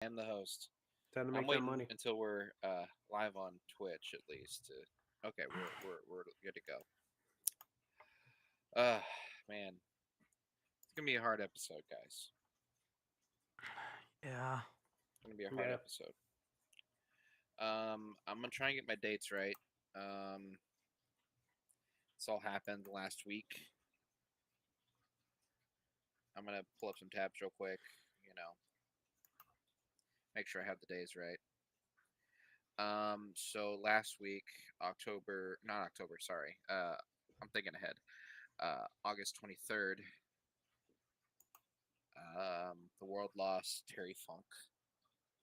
am the host. Time to I'm make that waiting money. until we're live on Twitch at least. Okay, we're good to go. Uh, man, it's gonna be a hard episode, guys. Yeah. It's gonna be a hard Yeah. episode. I'm gonna try and get my dates right. Um, this all happened last week. I'm gonna pull up some tabs real quick. You know, make sure I have the days right. So last week, not October, sorry. I'm thinking ahead. August 23rd, the world lost Terry Funk,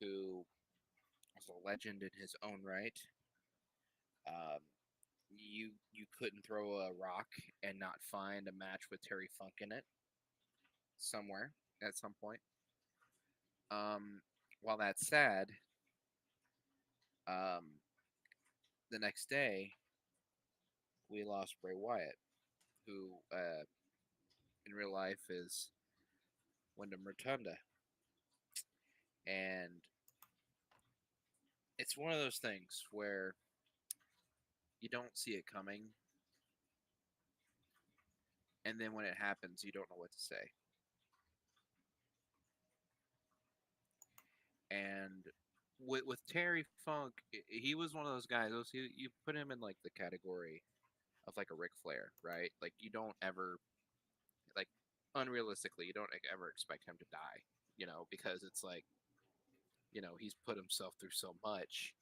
who was a legend in his own right. Um, you couldn't throw a rock and not find a match with Terry Funk in it somewhere at some point. Um, while that's sad, um, the next day we lost Bray Wyatt, who in real life is Windham Rotunda, and it's one of those things where you don't see it coming, and then when it happens, you don't know what to say. And with Terry Funk, he was one of those guys. You put him in like the category of like a Ric Flair, right? Like you don't ever like unrealistically, you don't ever expect him to die, because it's like he's put himself through so much.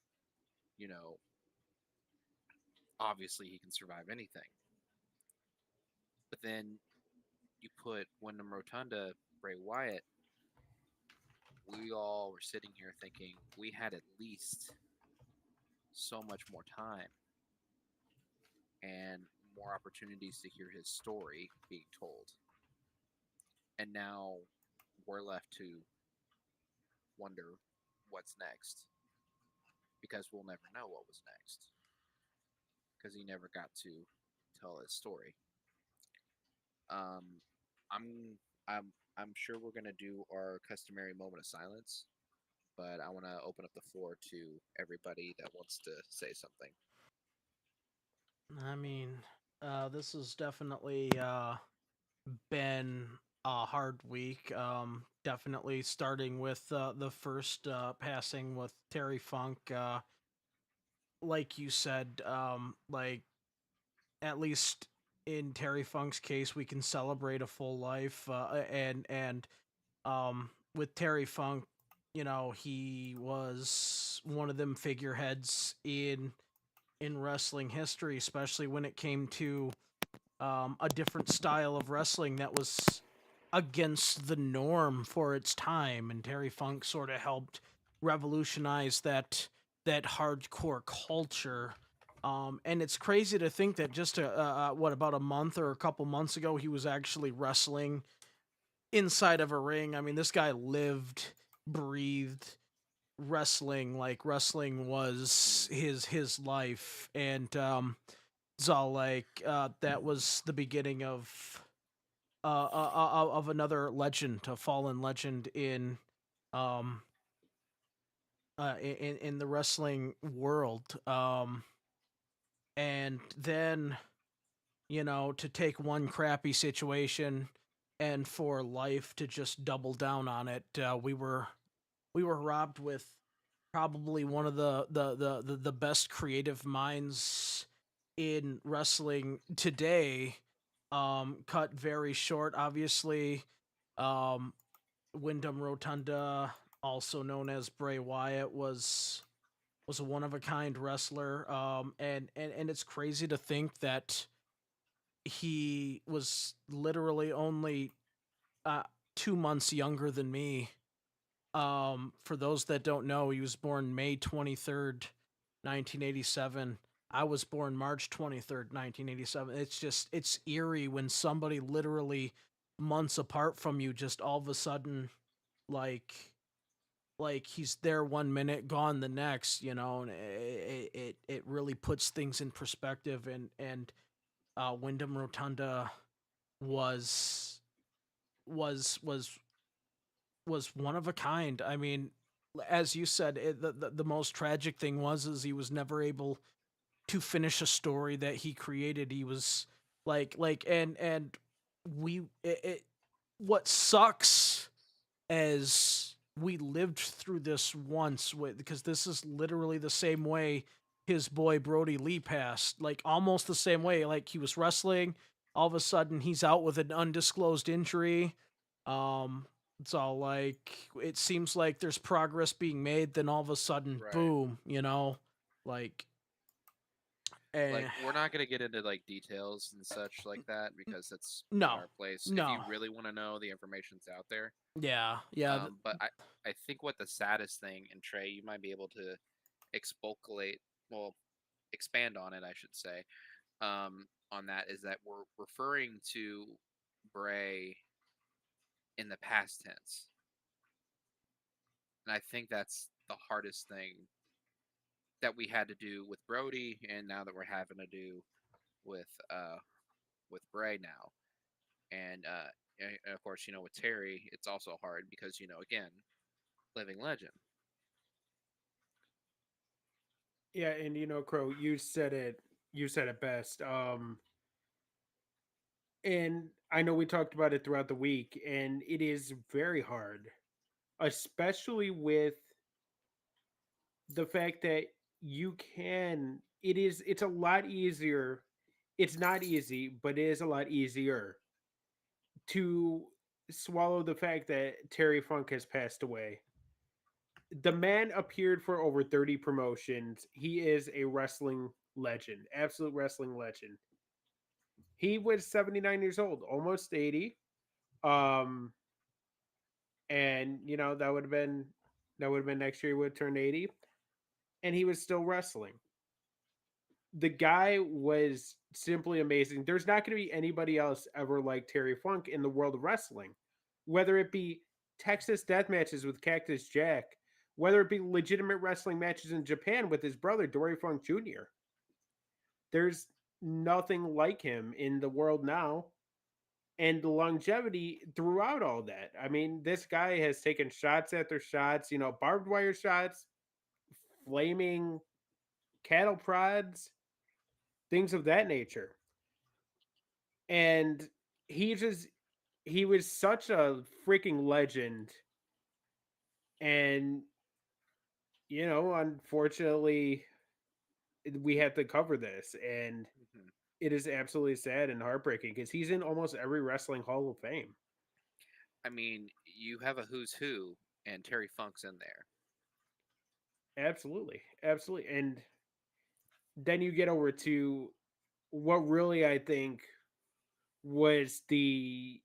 You know, obviously he can survive anything. But then you put Wyndham Rotunda, Bray Wyatt, we all were sitting here thinking we had at least so much more time and more opportunities to hear his story being told. And now we're left to wonder what's next because we'll never know what was next because he never got to tell his story. Um, I'm I'm sure we're gonna do our customary moment of silence, but I want to open up the floor to everybody that wants to say something. I mean, this has definitely been a hard week. Definitely starting with the first passing with Terry Funk. Like you said, like at least in Terry Funk's case, we can celebrate a full life. And with Terry Funk, he was one of them figureheads in wrestling history, especially when it came to a different style of wrestling that was against the norm for its time. And Terry Funk sort of helped revolutionize that hardcore culture. And it's crazy to think that just about a month or a couple months ago, he was actually wrestling inside of a ring. I mean, this guy lived, breathed wrestling. Like wrestling was Mm. his life, and it's all like that was the beginning of another legend, a fallen legend um in the wrestling world. And then to take one crappy situation and for life to just double down on it. We were robbed with probably one of the best creative minds in wrestling today. Cut very short, obviously. Um, Wyndham Rotunda, also known as Bray Wyatt, was a one of a kind wrestler. And it's crazy to think that he was literally only uh, 2 months younger than me. For those that don't know, he was born May 23rd, 1987. I was born March 23rd, 1987. It's eerie when somebody literally months apart from you just all of a sudden like he's there 1 minute, gone the next, and it really puts things in perspective. And Wyndham Rotunda was was was was one of a kind. I mean, as you said, the most tragic thing was is he was never able to finish a story that he created. He was and we it what sucks as we lived through this once with, because this is literally the same way his boy Brody Lee passed, like almost the same way. Like he was wrestling, all of a sudden he's out with an undisclosed injury. um it's all like it seems like there's progress being made, then all of a sudden Right. boom, like eh, Like we're not gonna get into like details and such like that because it's not no, our place. If you no, really want to know, the information's out there. yeah, yeah, But I think what the saddest thing, and Trey, you might be able to expolculate, well, expand on it, I should say, on that is that we're referring to Bray in the past tense, and I think that's the hardest thing that we had to do with Brody, and now that we're having to do with Bray now, and of course, with Terry, it's also hard because again, living legend. Yeah, and Crow, you said it. You said it best. And I know we talked about it throughout the week, and it is very hard, especially with the fact that you can. It is. It's a lot easier. It's not easy, but it is a lot easier to swallow the fact that Terry Funk has passed away. The man appeared for over 30 promotions. He is a wrestling legend, absolute wrestling legend. He was 79 years old, almost 80. Um and that would have been next year he would have turned 80, and he was still wrestling. The guy was simply amazing. There's not going to be anybody else ever like Terry Funk in the world of wrestling, whether it be Texas death matches with Cactus Jack, whether it be legitimate wrestling matches in Japan with his brother Dory Funk Jr. There's nothing like him in the world now, and the longevity throughout all that. I mean, this guy has taken shots after shots, barbed wire shots, flaming cattle prods, things of that nature. And he just he was such a freaking legend. And unfortunately, we have to cover this, and Mhm. it is absolutely sad and heartbreaking because he's in almost every wrestling hall of fame. I mean, you have a who's who, and Terry Funk's in there. Absolutely, absolutely. And then you get over to what really I think was the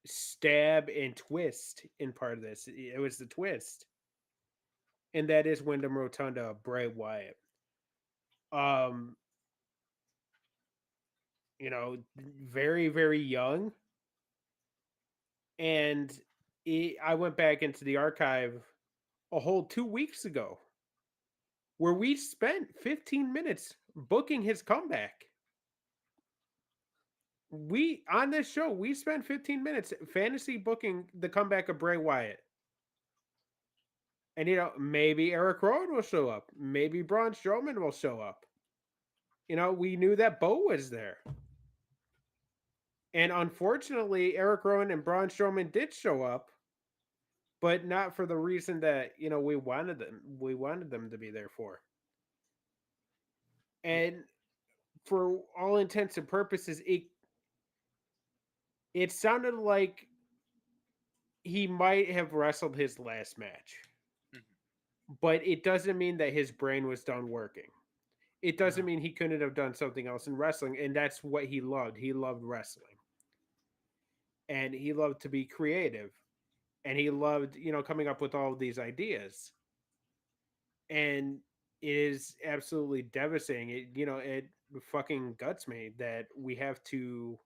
stab and twist in part of this. It was the twist, and that is Wyndham Rotunda, Bray Wyatt. Um, very very young, and I went back into the archive a whole 2 weeks ago where we spent 15 minutes booking his comeback. We on this show we spent 15 minutes fantasy booking the comeback of Bray Wyatt. And maybe Eric Rowan will show up. Maybe Braun Strowman will show up. We knew that Bo was there. And unfortunately, Eric Rowan and Braun Strowman did show up, but not for the reason that, we wanted them to be there for. And for all intents and purposes, it sounded like he might have wrestled his last match. Mhm. But it doesn't mean that his brain was done working. It doesn't yeah. mean he couldn't have done something else in wrestling, and that's what he loved. He loved wrestling, and he loved to be creative, and he loved coming up with all of these ideas. And it is absolutely devastating. It fucking guts me that we have to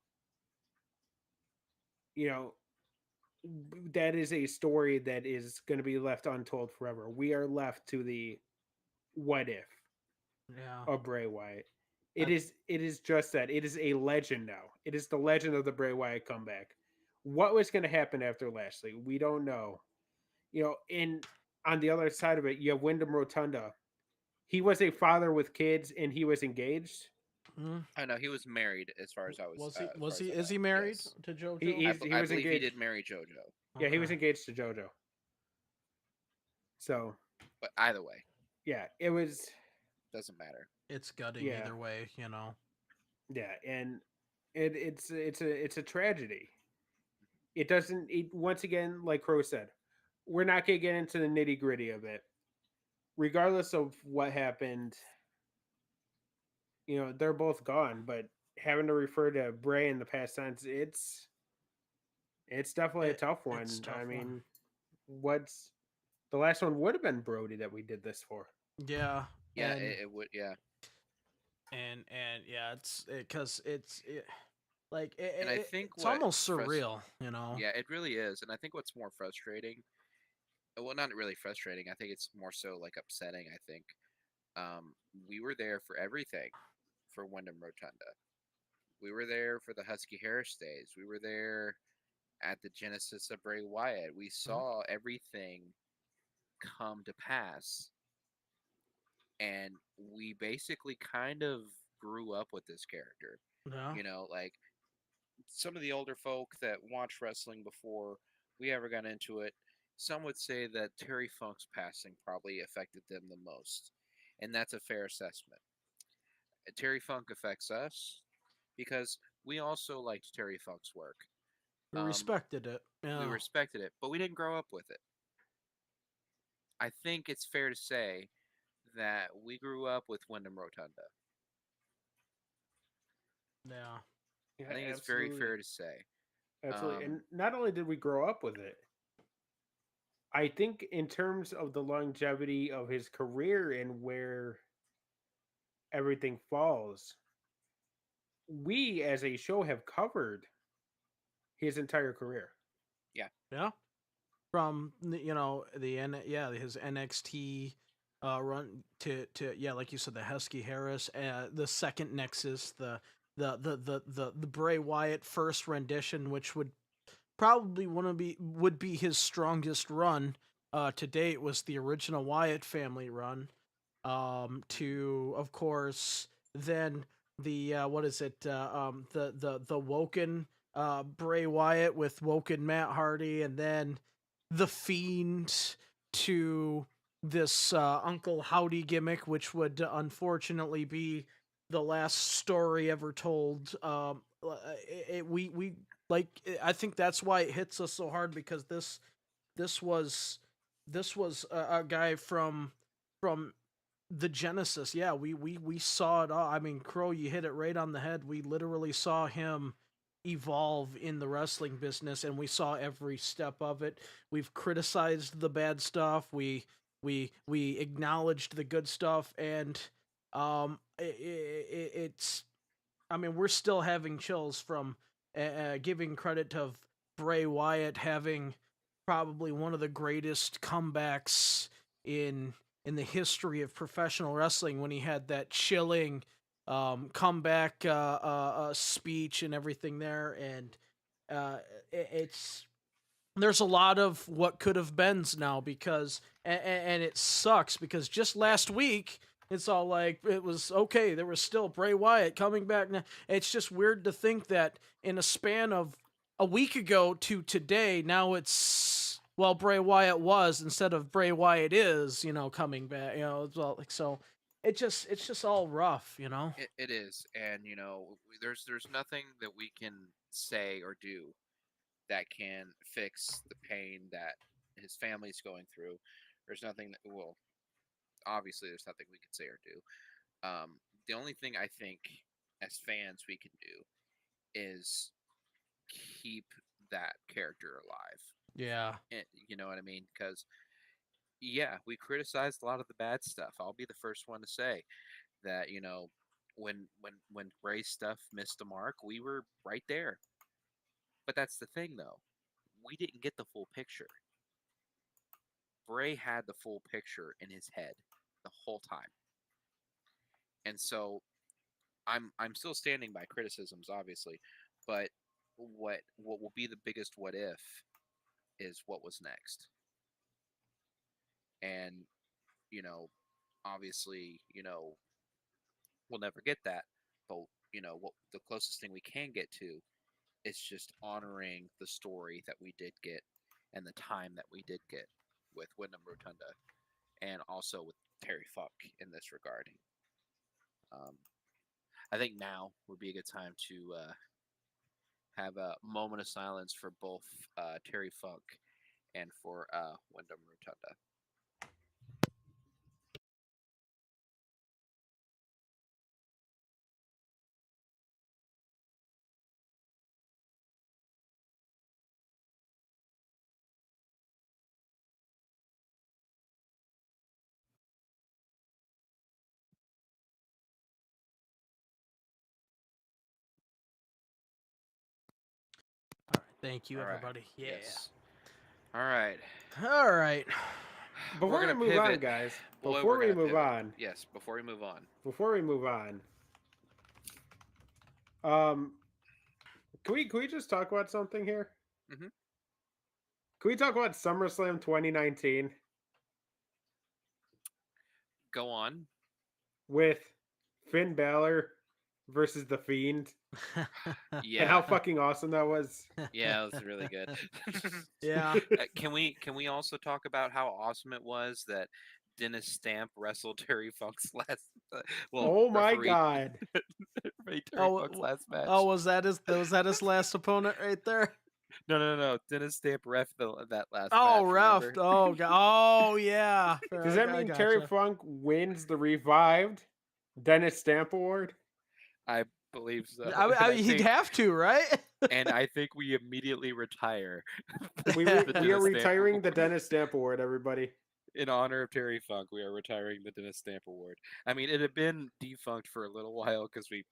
you know that is a story that is going to be left untold forever. We are left to the what if Yeah. of Bray Wyatt. It I, is it is just that. It is a legend now. It is the legend of the Bray Wyatt comeback. What was going to happen after Lashley? We don't know. And on the other side of it, you have Wyndham Rotunda. He was a father with kids, and he was engaged. Mm. I know he was married as far as I was. Was he? As Was far as he? I Is know. he married Yes, to JoJo? He I was believe he engaged. did marry JoJo. Yeah, he was Okay. engaged to JoJo. So But either way, yeah, it was. doesn't matter. It's gutting Yeah, either way, yeah, and it's a tragedy. It doesn't. Once again, like Crow said, we're not gonna get into the nitty gritty of it. Regardless of what happened, they're both gone. But having to refer to Bray in the past tense, it's definitely a tough It's one. a tough I one. mean, what's the last one would have been Brody that we did this for. Yeah, Yeah, and it would. Yeah, and yeah, it's because like and I think it's almost what surreal, yeah, it really is. And I think what's more frustrating, well, not really frustrating. I think it's more so like upsetting. I think we were there for everything for Wyndham Rotunda. We were there for the Husky Harris days. We were there at the genesis of Bray Wyatt. We Mhm. saw everything come to pass, and we basically kind of grew up with this character. Yeah, Like some of the older folk that watched wrestling before we ever got into it, some would say that Terry Funk's passing probably affected them the most. And that's a fair assessment. Terry Funk affects us because we also liked Terry Funk's work. we Um, respected it. we Yeah, respected it, but we didn't grow up with it. I think it's fair to say that we grew up with Wyndham Rotunda. yeah, I Yeah, think it's very absolutely, fair to say. absolutely. And Um, not only did we grow up with it, I think in terms of the longevity of his career and where everything falls, we as a show have covered his entire career. yeah, yeah. From his NXT run to yeah, like you said, the Husky Harris, the second Nexus, the Bray Wyatt first rendition, which would be his strongest run to date, was the original Wyatt family run. To of course then the what is it? The Woken Bray Wyatt with Woken Matt Hardy, and then the Fiend to this Uncle Howdy gimmick, which would unfortunately be the last story ever told. We like I think that's why it hits us so hard, because this was this was a guy from the Genesis. Yeah, we saw it all. I mean, Crow, you hit it right on the head. We literally saw him evolve in the wrestling business, and we saw every step of it. We've criticized the bad stuff. We acknowledged the good stuff, and it's. I mean, we're still having chills from giving credit to Bray Wyatt having probably one of the greatest comebacks in the history of professional wrestling, when he had that chilling comeback speech and everything there. And it's there's a lot of what could have beens now, because and it sucks because just last week it's all like it was okay, there was still Bray Wyatt coming back now. It's just weird to think that in a span of a week ago to today, now it's, well, Bray Wyatt was instead of Bray Wyatt is, coming back, it's all like, so it's just all rough. it is, and there's nothing that we can say or do that can fix the pain that his family's going through. There's nothing that, well, obviously, there's nothing we can say or do. The only thing I think as fans we can do is keep that character alive. Yeah. You know what I mean? Because yeah, we criticized a lot of the bad stuff. I'll be the first one to say that when Bray's stuff missed the mark, we were right there. But that's the thing, though. We didn't get the full picture. Bray had the full picture in his head the whole time. And so I'm still standing by criticisms, obviously, but what will be the biggest what if is what was next. and obviously, we'll never get that, but what the closest thing we can get to is just honoring the story that we did get and the time that we did get with Windham Rotunda, and also with Terry Funk in this regard. I think now would be a good time to have a moment of silence for both Terry Funk and for Windham Rotunda. All right, thank you, All right. everybody. Yeah. Yes. All right. All right. Before we gonna move on, pivot. guys, Boy, before we're we gonna move pivot. on, Yes, before we move on. Can we just talk about something here? Mm-hmm. Can we talk about SummerSlam 2019 Go on. with Finn Balor versus The Fiend? Yeah. And how fucking awesome that was. Yeah, it was really good. Yeah. Can we also talk about how awesome it was that Dennis Stamp wrestled Terry Funk's last? Oh my refereed god! Terry Oh, Funk's last match. Oh, was that his last opponent right there? No. Dennis Stamp ref that last Oh, match. ref. Remember? Oh, oh yeah. Does that mean Terry Funk wins the revived Dennis Stamp Award? I believe so. I mean, he'd have to, right? And I think we immediately retire. We Dennis are Stamp retiring the Award. Dennis Stamp Award, everybody. In honor of Terry Funk, we are retiring the Dennis Stamp Award. I mean, it had been defunct for a little while because we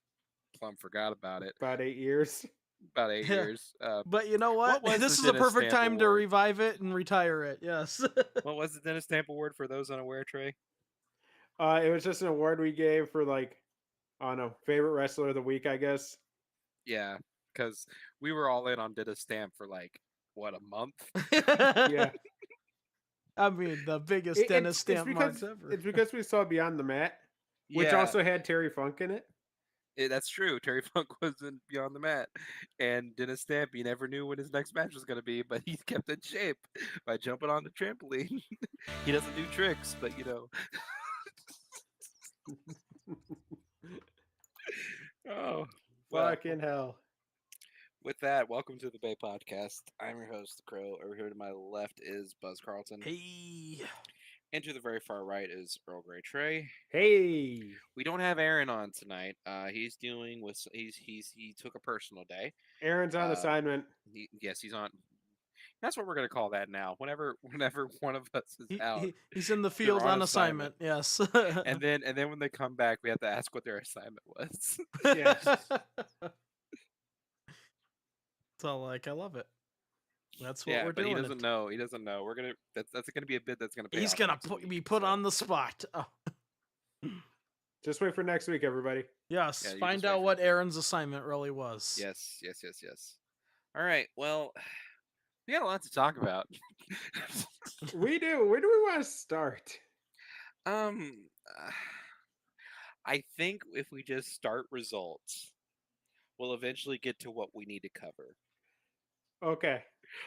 plumb forgot about it. About 8 years. About 8 years. But you know what? was This the is a Dennis perfect Stamp time to Award? revive it and retire it. Yes. What was the Dennis Stamp Award for those unaware, Trey? It was just an award we gave for, like, I don't know, favorite wrestler of the week, I guess. Yeah, because we were all in on Dennis Stamp for like, what, a month? Yeah. I mean, the biggest Dennis Stamp marks ever. It's because we saw Beyond the Mat, which Yeah. also had Terry Funk in it. That's true. Terry Funk wasn't Beyond the Mat. And Dennis Stamp, he never knew when his next match was going to be, but he kept in shape by jumping on the trampoline. He doesn't do tricks, but Oh, well, Fucking hell. with that, welcome to the Bay Podcast. I'm your host, The Crow. Over here to my left is Buzz Carlton. Hey. And to the very far right is Earl Grey Trey. Hey. We don't have Aaron on tonight. He's dealing with he took a personal day. Aaron's on assignment. He's on. That's what we're gonna call that now. Whenever one of us is out, he's in the field on assignment. Yes. and then when they come back, we have to ask what their assignment was. Yes. So like, I love it. That's what we're doing. He doesn't know. He doesn't know. We're gonna. That's gonna be a bit that's gonna. He's gonna be put on the spot. Oh. Just wait for next week, everybody. Yes. Yeah, find out what Aaron's assignment really was. Yes. All right. Well, we got a lot to talk about. We do. Where do we want to start? I think if we just start results, we'll eventually get to what we need to cover. Okay.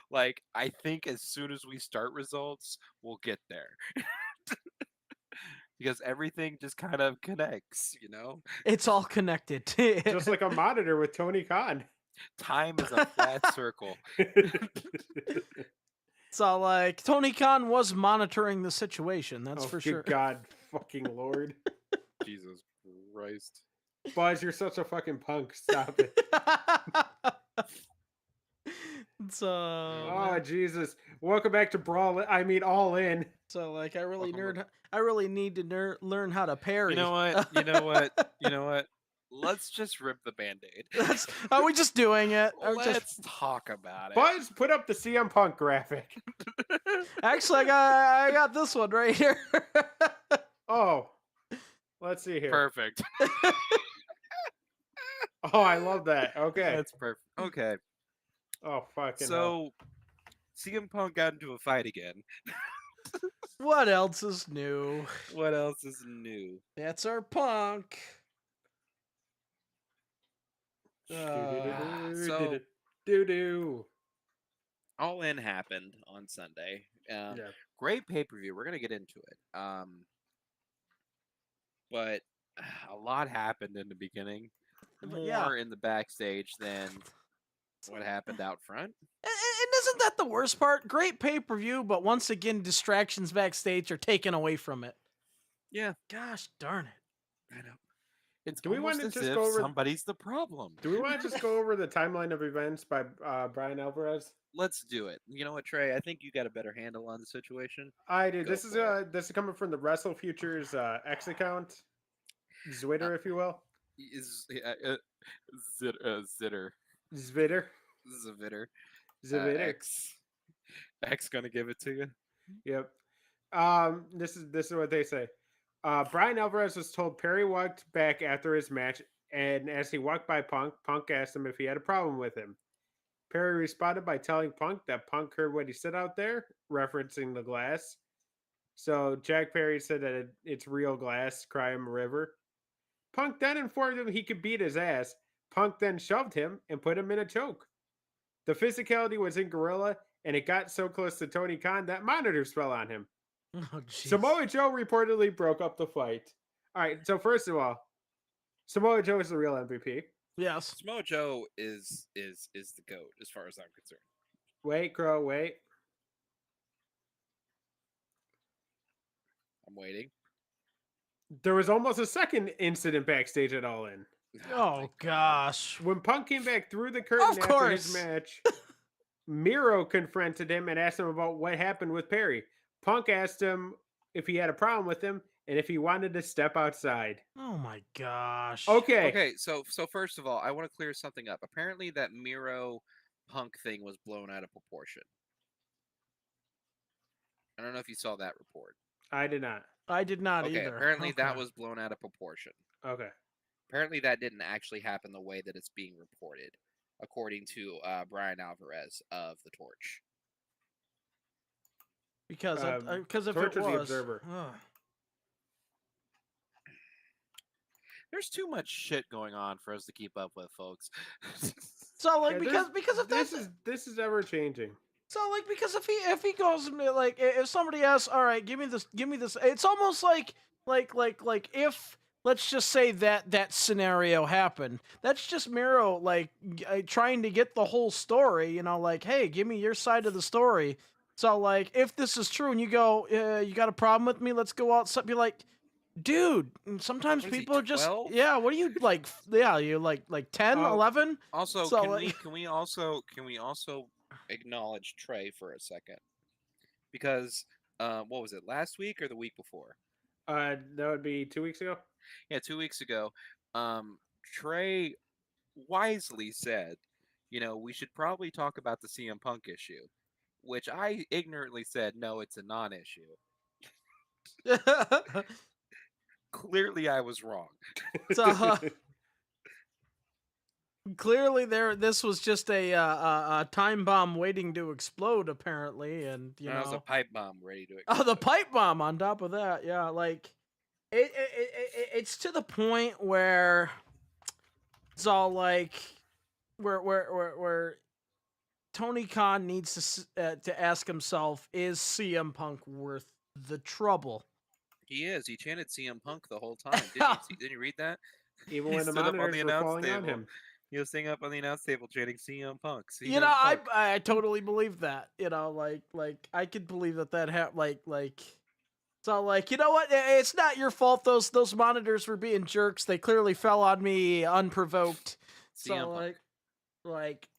Like, I think as soon as we start results, we'll get there. Because everything just kind of connects, It's all connected. Just like a monitor with Tony Khan. Time is a flat circle. So, like, Tony Khan was monitoring the situation. That's for sure. God fucking Lord. Jesus Christ. Buzz, you're such a fucking punk. Stop it. Oh, Jesus. Welcome back to All In. So, like, I really need to learn how to parry. You know what? Let's just rip the Band-Aid. Are we just doing it? Let's talk about it. Buzz, put up the CM Punk graphic. Actually, I got this one right here. Oh. Let's see here. Perfect. Oh, I love that. Okay. That's perfect. Okay. Oh, fucking So, CM Punk got into a fight again. What else is new? What else is new? That's our Punk. So Do. All In happened on Sunday. Yeah. Great pay-per-view. We're gonna get into it. But a lot happened in the beginning. But yeah. More in the backstage than what happened out front. And isn't that the worst part? Great pay-per-view, but once again, distractions backstage are taken away from it. Yeah, Gosh darn it. I know. It's Do we almost want to as just if go over? somebody's the problem. Do we want to just go over the timeline of events by Brian Alvarez? Let's do it. You know what, Trey? I think you got a better handle on the situation. I do. Go This is for it. this is coming from the Wrestle Futures X account, Zwitter, if you will. Is Zitter. Zvitter. Zvitter. Zvitter. X gonna give it to you. Yep. This is what they say. Brian Alvarez was told Perry walked back after his match, and as he walked by Punk, Punk asked him if he had a problem with him. Perry responded by telling Punk that Punk heard what he said out there, referencing the glass. So Jack Perry said that it's real glass, cry him a river. Punk then informed him he could beat his ass. Punk then shoved him and put him in a choke. The physicality was in Gorilla, and it got so close to Tony Khan that monitors fell on him. Oh, jeez. Samoa Joe reportedly broke up the fight. All right, so first of all, Samoa Joe is the real MVP. Yes. Samoa Joe is the GOAT as far as I'm concerned. Wait, Crow, wait. I'm waiting. There was almost a second incident backstage at All In. Oh gosh. When Punk came back through the curtain after his match, Miro confronted him and asked him about what happened with Perry. Punk asked him if he had a problem with him and if he wanted to step outside. Oh my gosh. Okay, so first of all, I want to clear something up. Apparently that Miro Punk thing was blown out of proportion. I don't know if you saw that report. I did not. I did not Okay, either. apparently that was blown out of proportion. Okay. Apparently that didn't actually happen the way that it's being reported, according to Brian Alvarez of The Torch. Because if Torch it was was the Observer. There's too much shit going on for us to keep up with, folks. So like Yeah, because if this is ever changing. So like because if he goes like if somebody asks, all right, give me this, it's almost like if let's just say that scenario happened, that's just Miro like trying to get the whole story, you know, like, hey, give me your side of the story. So like if this is true and you go, you got a problem with me, let's go out, be like, dude, sometimes people are just, yeah, what are you like, yeah, you're like 10, 11? Also, so, can we also acknowledge Trey for a second? Because what was it, last week or the week before? That would be 2 weeks ago. Yeah, 2 weeks ago. Trey wisely said, you know, we should probably talk about the CM Punk issue, which I ignorantly said, no, it's a non-issue. Clearly, I was wrong. So, clearly, this was just a time bomb waiting to explode, apparently, and you know, it was a pipe bomb ready to explode. Oh, the pipe bomb on top of that, yeah, like it's to the point where it's all like where Tony Khan needs to ask himself, is CM Punk worth the trouble? He is. He chanted CM Punk the whole time. Didn't you read that? Even when the monitors were falling on him. He was sitting up on the announce table chanting CM Punk. You know, I totally believe that. You know, like I could believe that happened. Like, so like, you know what? It's not your fault. Those monitors were being jerks. They clearly fell on me unprovoked. So like,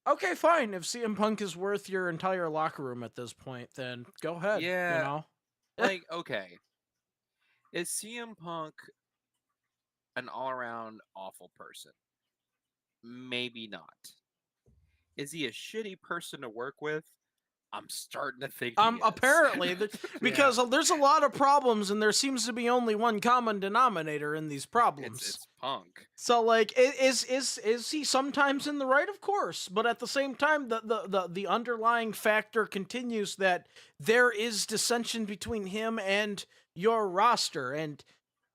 okay, fine. If CM Punk is worth your entire locker room at this point, then go ahead. Yeah. You know. Like, okay, is CM Punk an all-around awful person? Maybe not. Is he a shitty person to work with? I'm starting to think he is. Apparently, because there's a lot of problems, and there seems to be only one common denominator in these problems. It's Punk. So, like, is he sometimes in the right? Of course, but at the same time, the underlying factor continues that there is dissension between him and your roster, and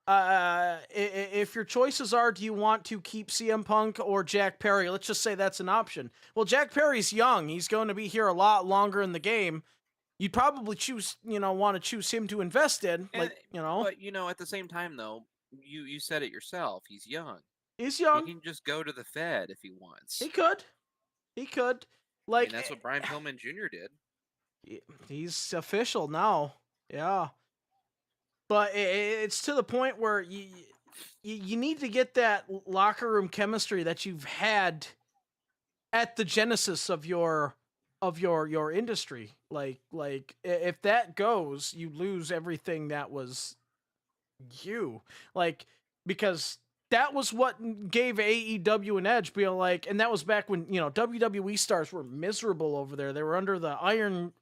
if your choices are, do you want to keep CM Punk or Jack Perry? Let's just say that's an option. Well, Jack Perry's young; he's going to be here a lot longer in the game. You'd probably want to choose him to invest in, But at the same time, though, you said it yourself. He's young. He's young. He can just go to the Fed if he wants. He could. Like, that's what Brian Pillman Jr. did. He's official now. Yeah. But it's to the point where you need to get that locker room chemistry that you've had at the genesis of your industry. Like if that goes, you lose everything that was you. Like, because that was what gave AEW an edge, and that was back when, WWE stars were miserable over there. They were under the iron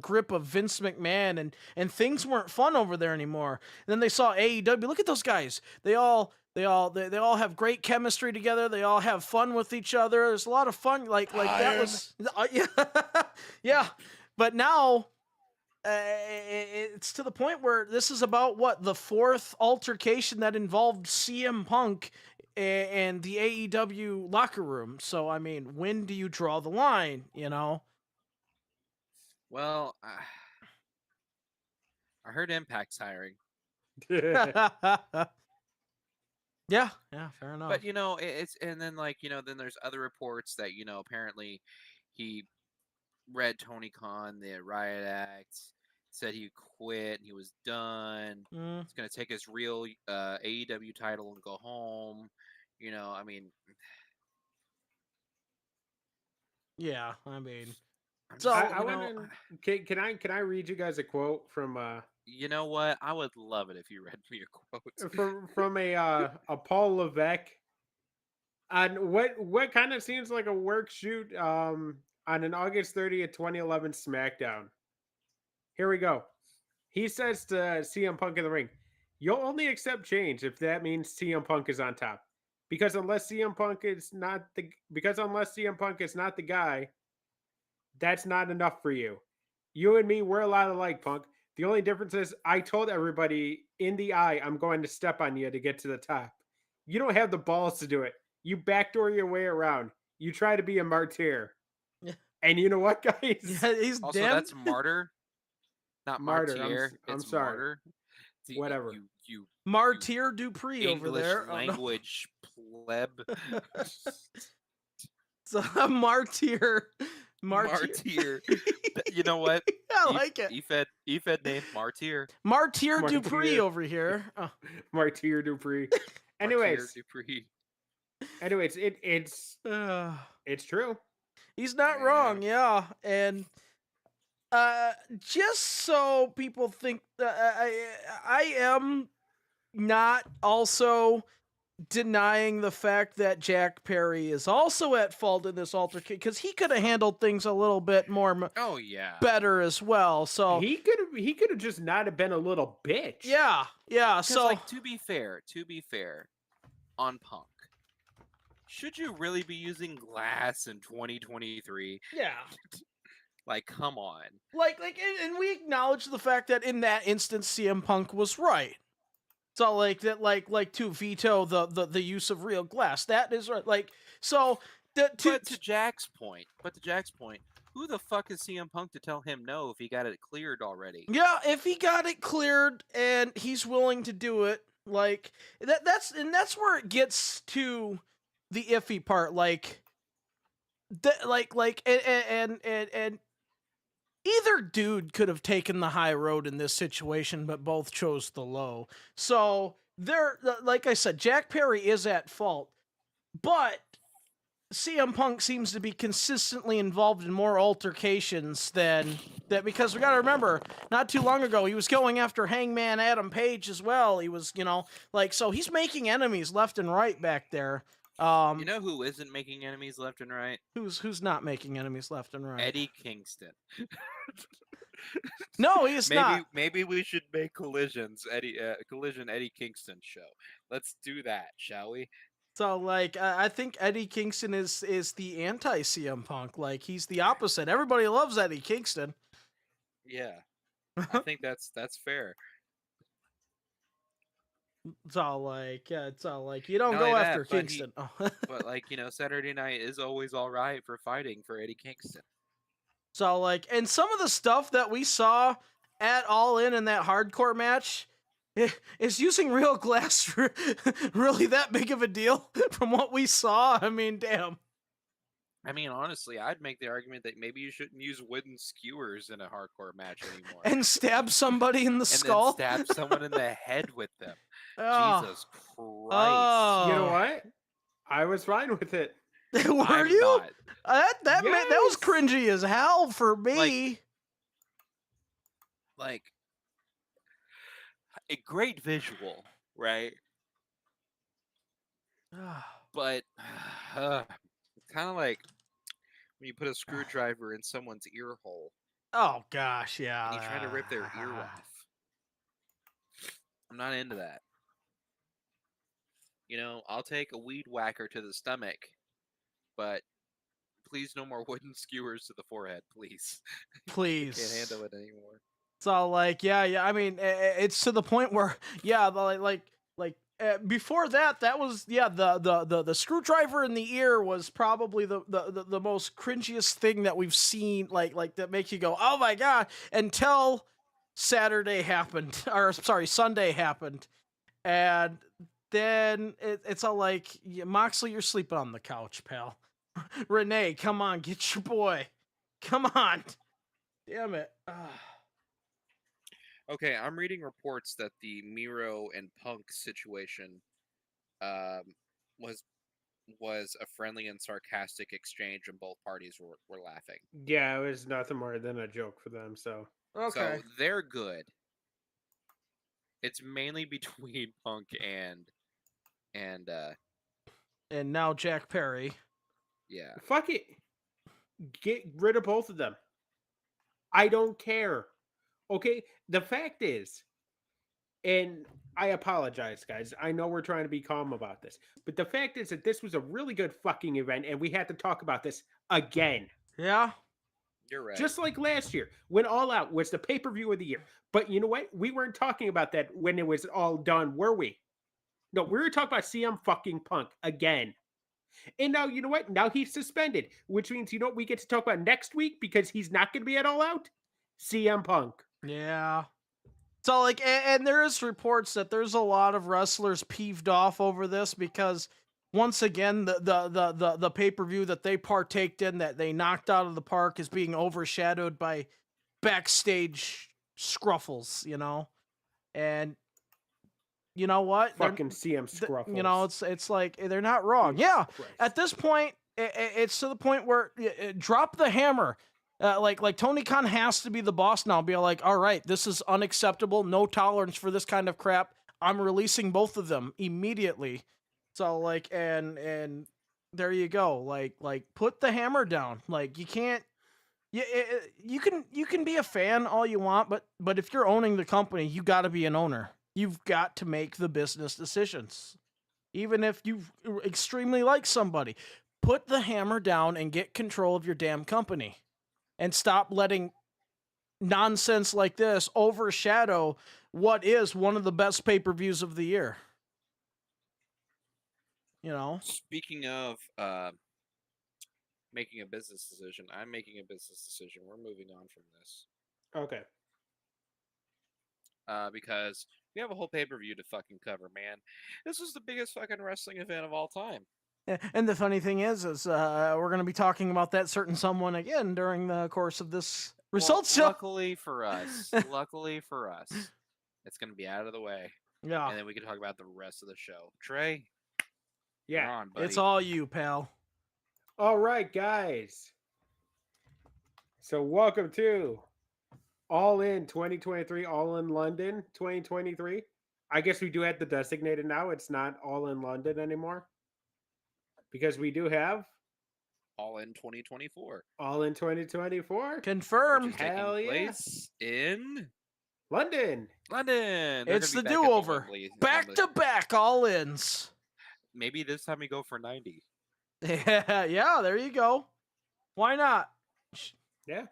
grip of Vince McMahon, and things weren't fun over there anymore. And then they saw AEW. Look at those guys. They all have great chemistry together. They all have fun with each other. There's a lot of fun. Like that was, yeah. But now, it's to the point where this is about the fourth altercation that involved CM Punk and the AEW locker room. So, I mean, when do you draw the line, Well, I heard Impact's hiring. Yeah, fair enough. But, it's, and then then there's other reports that, apparently he read Tony Khan, the Riot Act, said he quit and he was done. He's going to take his real AEW title and go home. I mean. Yeah, I mean. So can I read you guys a quote from You know what? I would love it if you read me a quote from a Paul Levesque on what kind of seems like a work shoot on an August 30th, 2011 SmackDown. Here we go. He says to CM Punk in the ring, "You'll only accept change if that means CM Punk is on top. Because unless CM Punk is not the guy, that's not enough for you. You and me, we're a lot alike, Punk. The only difference is I told everybody in the eye I'm going to step on you to get to the top. You don't have the balls to do it. You backdoor your way around. You try to be a martyr." And you know what, guys? Yeah, he's also, damn. That's martyr, not martyr. I'm it's sorry. Martyr. See, whatever. You Martyr Dupree English over there. language pleb. So martyr. You know what? I like it. Efed name Martyr. Martyr Dupree over here. Oh. Martyr Dupree. Anyways, it's true. He's not wrong, yeah. And just so people think that I am not also denying the fact that Jack Perry is also at fault in this altercation, because he could have handled things a little bit more better as well. So he could have just not have been a little bitch. Yeah. So to be fair on Punk, should you really be using glass in 2023? Yeah. Like, come on. And we acknowledge the fact that in that instance, CM Punk was right. So to veto the use of real glass. That is right. But to Jack's point, who the fuck is CM Punk to tell him no if he got it cleared already? Yeah, if he got it cleared and he's willing to do it, that's where it gets to the iffy part. And either dude could have taken the high road in this situation, but both chose the low. So like I said, Jack Perry is at fault, but CM Punk seems to be consistently involved in more altercations than that, because we got to remember, not too long ago, he was going after Hangman Adam Page as well. He was, so he's making enemies left and right back there. You know who isn't making enemies left and right? Who's not making enemies left and right? Eddie Kingston. No, he's not. Maybe we should make Collision Eddie Kingston show. Let's do that, shall we? So like I think Eddie Kingston is the anti CM Punk. Like he's the opposite. Everybody loves Eddie Kingston. Yeah, I think that's fair. It's all like you don't Not go only after that, but Kingston. But like Saturday night is always all right for fighting for Eddie Kingston. So like, and some of the stuff that we saw at All In that hardcore match, is using real glass really that big of a deal from what we saw? I mean, damn. I mean, honestly, I'd make the argument that maybe you shouldn't use wooden skewers in a hardcore match anymore. And stab somebody in the skull? And then stab someone in the head with them. Oh. Jesus Christ. Oh. You know what? I was fine with it. Were you? That was cringy as hell for me. Like a great visual, right? But it's kind of like when you put a screwdriver in someone's ear hole. Oh gosh, yeah. And you try to rip their ear off. I'm not into that. I'll take a weed whacker to the stomach, but please no more wooden skewers to the forehead, please. Please. I can't handle it anymore. So like, yeah. I mean, it's to the point where, yeah, before that was the screwdriver in the ear was probably the most cringiest thing that we've seen. Like that makes you go, oh my god, until Sunday happened, and then it's all like, Moxley, you're sleeping on the couch, pal. Renee, come on, get your boy. Come on. Damn it. Okay, I'm reading reports that the Miro and Punk situation was a friendly and sarcastic exchange, and both parties were laughing. Yeah, it was nothing more than a joke for them. So okay, so they're good. It's mainly between Punk and now Jack Perry. Yeah. Fuck it. Get rid of both of them. I don't care. Okay? The fact is, and I apologize, guys. I know we're trying to be calm about this, but the fact is that this was a really good fucking event, and we had to talk about this again. Yeah. You're right. Just like last year, when All Out was the pay-per-view of the year. But you know what? We weren't talking about that when it was all done, were we? No, we were talking about CM fucking Punk again. And now, you know what? Now he's suspended, which means, you know what we get to talk about next week because he's not going to be at All Out? CM Punk. Yeah. So, like, and there is reports that there's a lot of wrestlers peeved off over this because, once again, the pay-per-view that they partaked in, that they knocked out of the park, is being overshadowed by backstage scruffles, and you know what? Fucking CM scruffles. It's like they're not wrong. Yeah, at this point, it's to the point where drop the hammer. Like Tony Khan has to be the boss now. Be like, all right, this is unacceptable. No tolerance for this kind of crap. I'm releasing both of them immediately. So like, and there you go. Like put the hammer down. Like you can't. You can be a fan all you want, but if you're owning the company, you got to be an owner. You've got to make the business decisions. Even if you extremely like somebody, put the hammer down and get control of your damn company. And stop letting nonsense like this overshadow what is one of the best pay-per-views of the year. Speaking of making a business decision, I'm making a business decision. We're moving on from this. Okay. Because we have a whole pay-per-view to fucking cover, man. This was the biggest fucking wrestling event of all time. And the funny thing is we're going to be talking about that certain someone again during the course of this results show. Luckily for us, it's going to be out of the way. Yeah. And then we can talk about the rest of the show. Trey? Yeah. On, buddy. It's all you, pal. All right, guys. So welcome to All In 2023, All in London 2023. I guess we do have the designated now. It's not All in London anymore. because we do have All in 2024, All in 2024. which Confirmed. is taking Hell yeah. place in London. London. They're It's gonna the be back at do-over. Wembley. Back to back all-ins. Maybe this time we go for 90. Yeah, there you go. Why not? Yeah.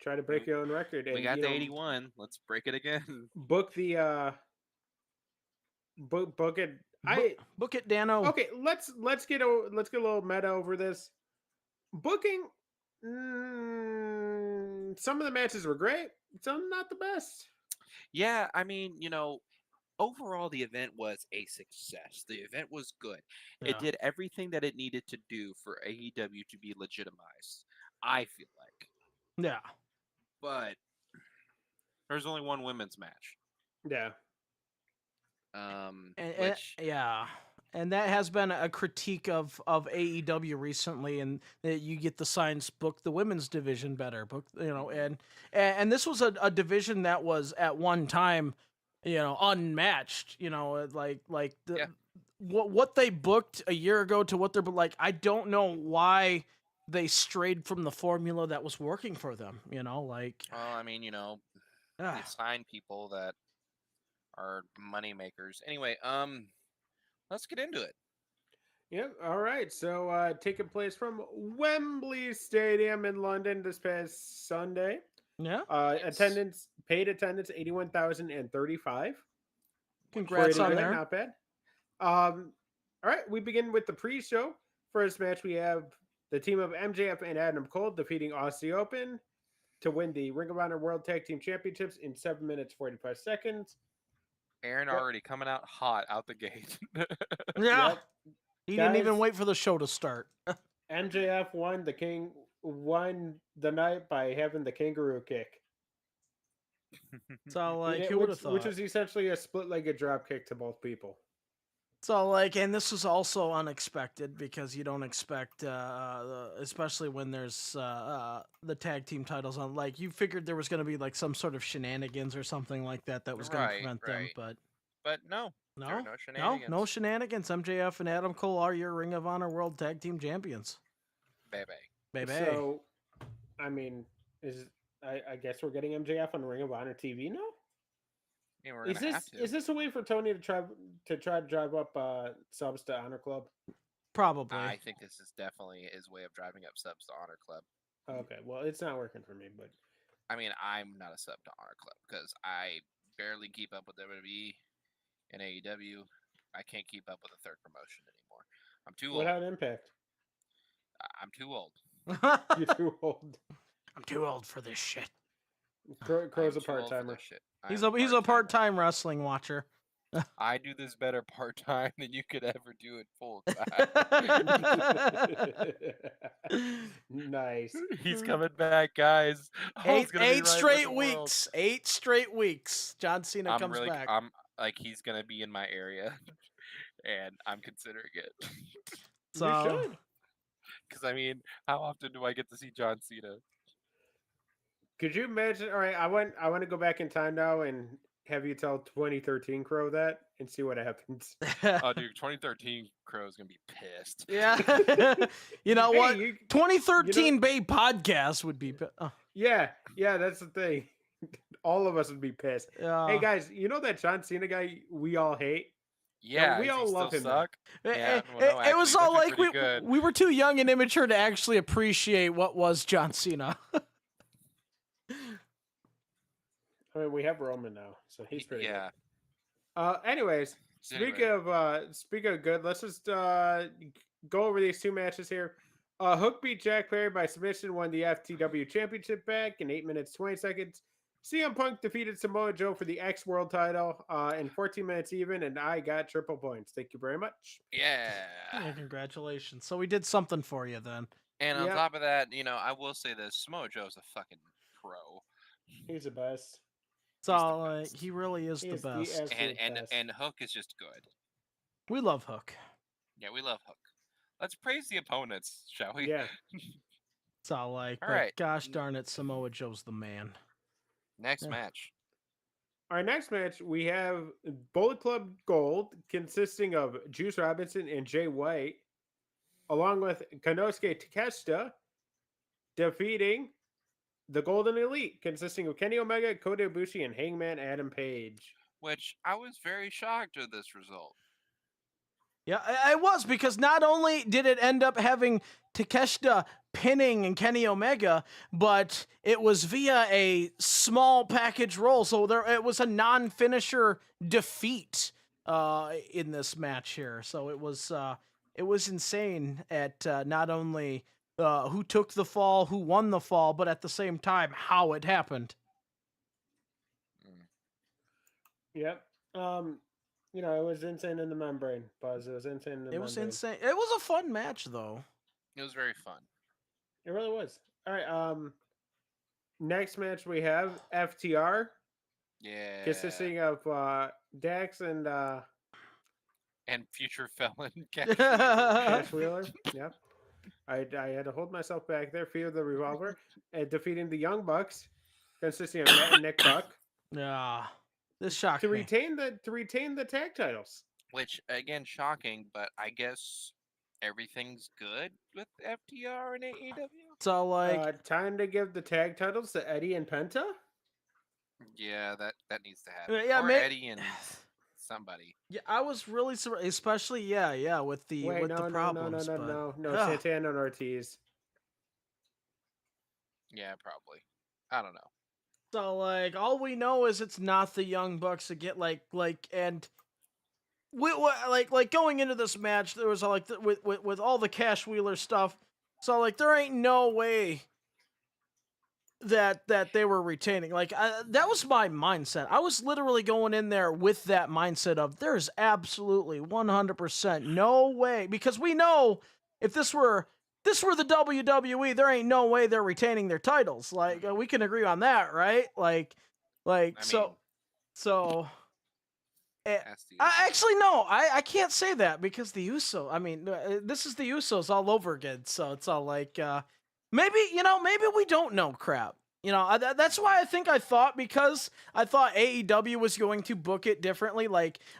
Try to break your own record. And, We got you the know, 81. Let's break it again. book the book it. Book it, Dano. Okay, let's get a little meta over this. Booking, some of the matches were great, some not the best. Yeah, I mean, overall the event was a success. The event was good. Yeah. It did everything that it needed to do for AEW to be legitimized, I feel like. Yeah. But there's only one women's match. Yeah. And that has been a critique of AEW recently, and that you get the signs book the women's division better, and this was a division that was at one time, unmatched. What they booked a year ago to what they're like. I don't know why they strayed from the formula that was working for them. They sign people that are money makers. Anyway, let's get into it. Yep. All right. So, taking place from Wembley Stadium in London this past Sunday. Yeah. Nice. Paid attendance 81,035. Congrats on good, there. Not bad. All right. We begin with the pre-show. First match, we have the team of MJF and Adam Cole defeating Aussie Open to win the Ring of Honor World Tag Team Championships in 7 minutes 45 seconds. Aaron already coming out hot out the gate. Yeah. Yep. He didn't even wait for the show to start. MJF won the night by having the kangaroo kick. So who would have thought? Which is essentially a split-legged drop kick to both people. So and this was also unexpected because you don't expect, especially when there's the tag team titles on. Like you figured there was going to be like some sort of shenanigans or something like that was going to prevent them, but no. No, there are no shenanigans. No shenanigans. MJF and Adam Cole are your Ring of Honor World Tag Team Champions. Baby. So, I mean, I guess we're getting MJF on Ring of Honor TV now? Yeah, we're gonna have to. Is this a way for Tony to try to drive up subs to Honor Club? Probably. I think this is definitely his way of driving up subs to Honor Club. Okay, well, it's not working for me, but I mean, I'm not a sub to Honor Club because I barely keep up with WWE and AEW. I can't keep up with a third promotion anymore. I'm too old. Without Impact. I'm too old. You're too old. I'm too old for this shit. Crow's a part-timer. He's a part-time wrestling watcher. I do this better part-time than you could ever do it full-time. Nice. He's coming back, guys. Eight straight weeks. John Cena comes back. I'm like, he's gonna be in my area, and I'm considering it. So, you should. Because I mean, how often do I get to see John Cena? Could you imagine? All right, I want to go back in time now and have you tell 2013 Crow that and see what happens. Oh, dude, 2013 Crow's gonna be pissed. Yeah. You know what? 2013 Bay podcast would be. Yeah, that's the thing. All of us would be pissed. Hey guys, you know that John Cena guy we all hate? Yeah, we all love him. Suck? Yeah, it was all like we were too young and immature to actually appreciate what was John Cena. I mean, we have Roman now, so he's pretty good. Anyways, speaking of good, let's just go over these two matches here. Hook beat Jack Perry by submission, won the FTW Championship back in 8 minutes 20 seconds. CM Punk defeated Samoa Joe for the X World title in 14 minutes even, and I got triple points. Thank you very much. Yeah, congratulations. So we did something for you then. And on top of that, I will say this: Samoa Joe's a fucking pro. He's the best. So he really is the best. And Hook is just good. We love Hook. Yeah, we love Hook. Let's praise the opponents, shall we? Yeah. It's all right. Gosh darn it, Samoa Joe's the man. Next match. Our next match, we have Bullet Club Gold, consisting of Juice Robinson and Jay White, along with Konosuke Takeshita, defeating the Golden Elite, consisting of Kenny Omega, Kota Ibushi, and Hangman Adam Page. Which I was very shocked at this result. Yeah, I was, because not only did it end up having Takeshita pinning and Kenny Omega, but it was via a small package roll, so it was a non-finisher defeat in this match here. So it was insane at not only who took the fall, who won the fall, but at the same time how it happened. Yep. It was insane in the membrane, Buzz. It was insane in the membrane. It was insane. It was a fun match, though. It was very fun. It really was. All right. Next match we have FTR. Yeah. Consisting of Dax and future felon Cash Wheeler. Yep. I had to hold myself back there. Fear the Revolver, and defeating the Young Bucks, consisting of Matt and Nick Buck. Yeah. This shocked to me. retain the tag titles. Which again, shocking, but I guess everything's good with FTR and AEW. So time to give the tag titles to Eddie and Penta. Yeah, that needs to happen. Yeah, or Eddie and somebody. Yeah, I was really surprised, especially with the problems. No, Santana and Ortiz. Yeah, probably. I don't know. So all we know is it's not the Young Bucks to get and we going into this match, there was with all the Cash Wheeler stuff. So there ain't no way that they were retaining. That was my mindset. I was literally going in there with that mindset of there's absolutely 100% no way, because we know if this were the WWE, there ain't no way they're retaining their titles. We can agree on that, right? Actually, no, I can't say that, because the Usos. I mean, this is the Usos all over again. So it's all maybe we don't know crap. That's why I thought because I thought AEW was going to book it differently.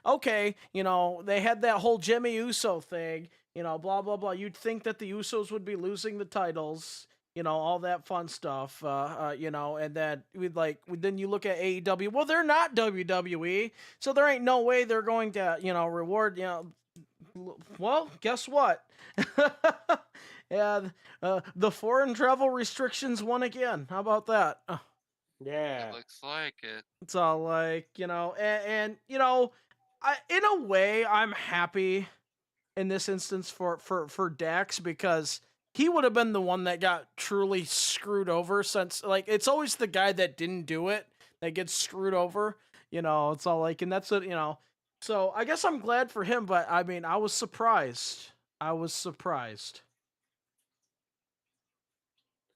Okay, they had that whole Jimmy Uso thing. Blah, blah, blah. You'd think that the Usos would be losing the titles, all that fun stuff, and then then you look at AEW. Well, they're not WWE, so there ain't no way they're going to, reward, well, guess what? Yeah, the foreign travel restrictions won again. How about that? Yeah. It looks like it. It's all and in a way, I'm happy in this instance for Dax, because he would have been the one that got truly screwed over, since it's always the guy that didn't do it that gets screwed over. It's all and that's what so I guess I'm glad for him, but I mean, I was surprised.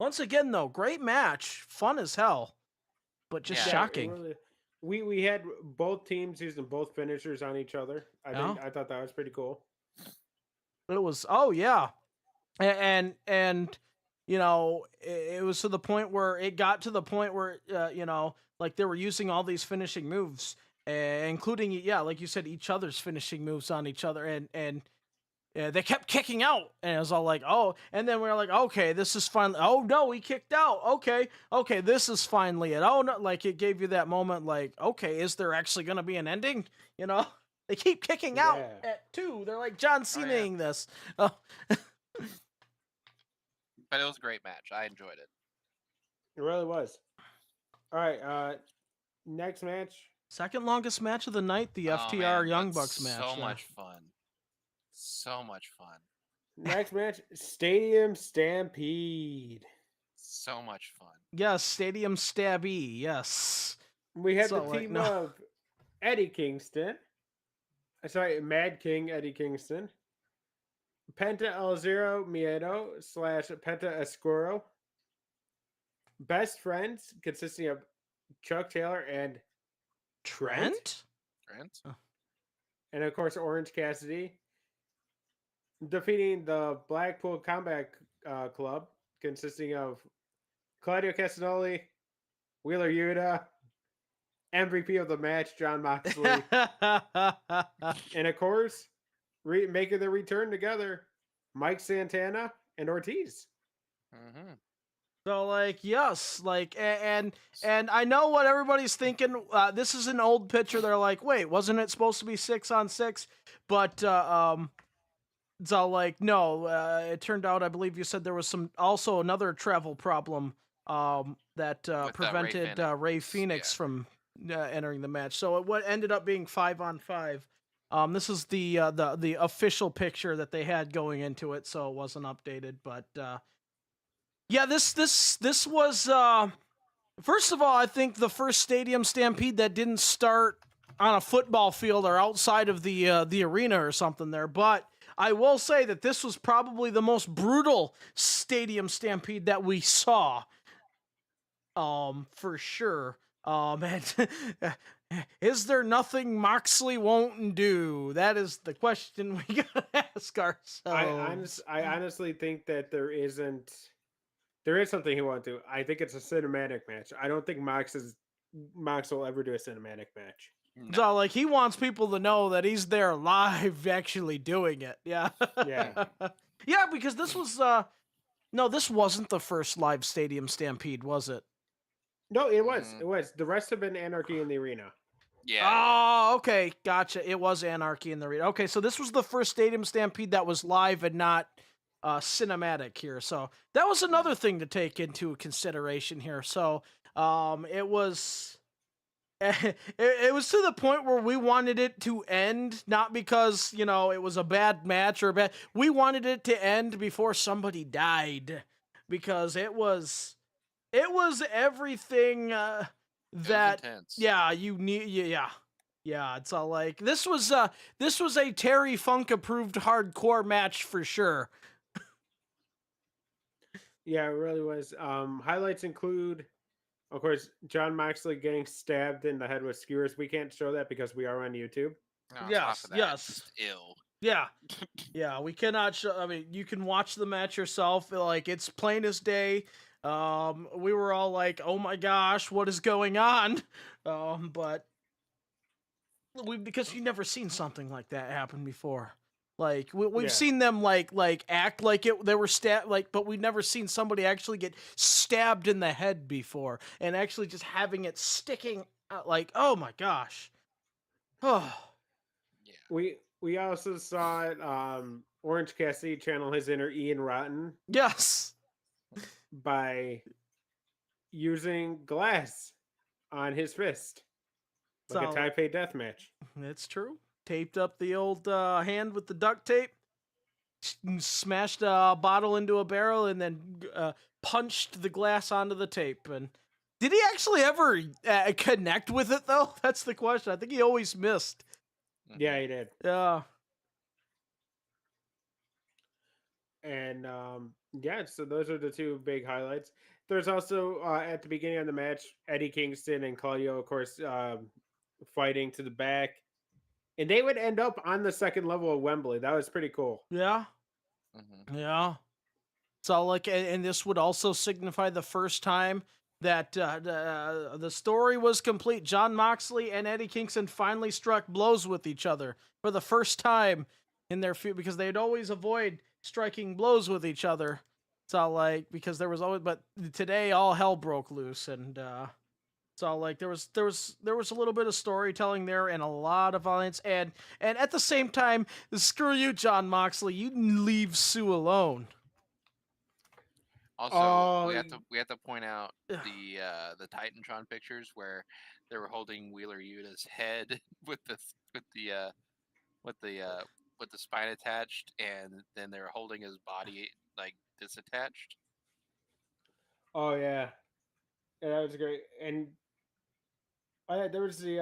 Once again, though, great match, fun as hell, but just shocking. Really, we had both teams using both finishers on each other. I thought that was pretty cool. It was, and it was to the point where they were using all these finishing moves, including like you said, each other's finishing moves on each other, and they kept kicking out, and it was all and then we were like, okay, this is finally, oh no, he kicked out, okay, this is finally it. Oh no, it gave you that moment, okay, is there actually gonna be an ending? They keep kicking out at 2. They're like John Cena-ing this. Oh. But it was a great match. I enjoyed it. It really was. All right, next match. Second longest match of the night, the FTR Young Bucks match. So much fun. So much fun. Next match, Stadium Stampede. So much fun. Yes, Stadium Stabby. Yes. We had the team of Eddie Kingston. Sorry, Mad King Eddie Kingston. Penta El Zero Miedo / Penta Escuro. Best Friends, consisting of Chuck Taylor and Trent? And of course, Orange Cassidy. Defeating the Blackpool Combat Club, consisting of Claudio Castagnoli, Wheeler Yuta, MVP of the match, Jon Moxley. And of course, making their return together, Mike Santana and Ortiz. Mm-hmm. So like yes, like and I know what everybody's thinking. This is an old picture. They're like, wait, wasn't it supposed to be 6-on-6? But so like no, it turned out I believe you said there was also another travel problem that With, prevented Ray Phoenix yeah. from entering the match. So what ended up being 5-on-5. This is the official picture that they had going into it, so it wasn't updated. But yeah, this was first of all, I think the first stadium stampede that didn't start on a football field or outside of the arena or something there. But I will say that this was probably the most brutal stadium stampede that we saw. For sure. And is there nothing Moxley won't do? That is the question we gotta ask ourselves. I honestly think that there is something he won't do. I think it's a cinematic match. I don't think Mox will ever do a cinematic match. No. So like he wants people to know that he's there live actually doing it. Yeah. Yeah. Yeah, because this was no, this wasn't the first live stadium stampede, was it? No, it was. It was. The rest have been Anarchy in the Arena. Yeah. Oh, okay, gotcha. It was Anarchy in the Arena. Okay, so this was the first stadium stampede that was live and not cinematic here. So that was another thing to take into consideration here. So it was it was to the point where we wanted it to end, not because it was a bad match or bad. We wanted it to end before somebody died, because it was everything that intense. yeah you need yeah it's all like this was a Terry Funk approved hardcore match for sure. Yeah, it really was. Highlights include, of course, John Moxley getting stabbed in the head with skewers. We can't show that because we are on YouTube. No, Yes, off of that, yes. just ill. Yeah, we cannot show. I mean, you can watch the match yourself. Like, it's plain as day. We were all like, "Oh my gosh, what is going on?" But because you've never seen something like that happen before. Like we've seen them like act like they were stabbed, but we've never seen somebody actually get stabbed in the head before, and actually just having it sticking out, like, oh my gosh. Oh. Yeah. We also saw Orange Cassidy channel his inner Ian Rotten. Yes. By using glass on his fist. Like a Taipei death match. That's true. Taped up the old hand with the duct tape, smashed a bottle into a barrel, and then punched the glass onto the tape. And did he actually ever connect with it, though? That's the question. I think he always missed. Yeah, he did. Yeah. And yeah, so those are the two big highlights. There's also at the beginning of the match, Eddie Kingston and Claudio, of course, fighting to the back. And they would end up on the second level of Wembley. That was pretty cool. Yeah. Mm-hmm. Yeah. So, like, and this would also signify the first time that the story was complete. John Moxley and Eddie Kingston finally struck blows with each other for the first time in their feud, because they'd always avoid striking blows with each other. So, like, because there was always, but today all hell broke loose, and so like there was a little bit of storytelling there and a lot of violence, and at the same time, screw you, John Moxley, you leave Sue alone. Also, we have to point out the Titantron pictures where they were holding Wheeler Yuta's head with the spine attached, and then they were holding his body like disattached. Oh yeah, that was great. And there was the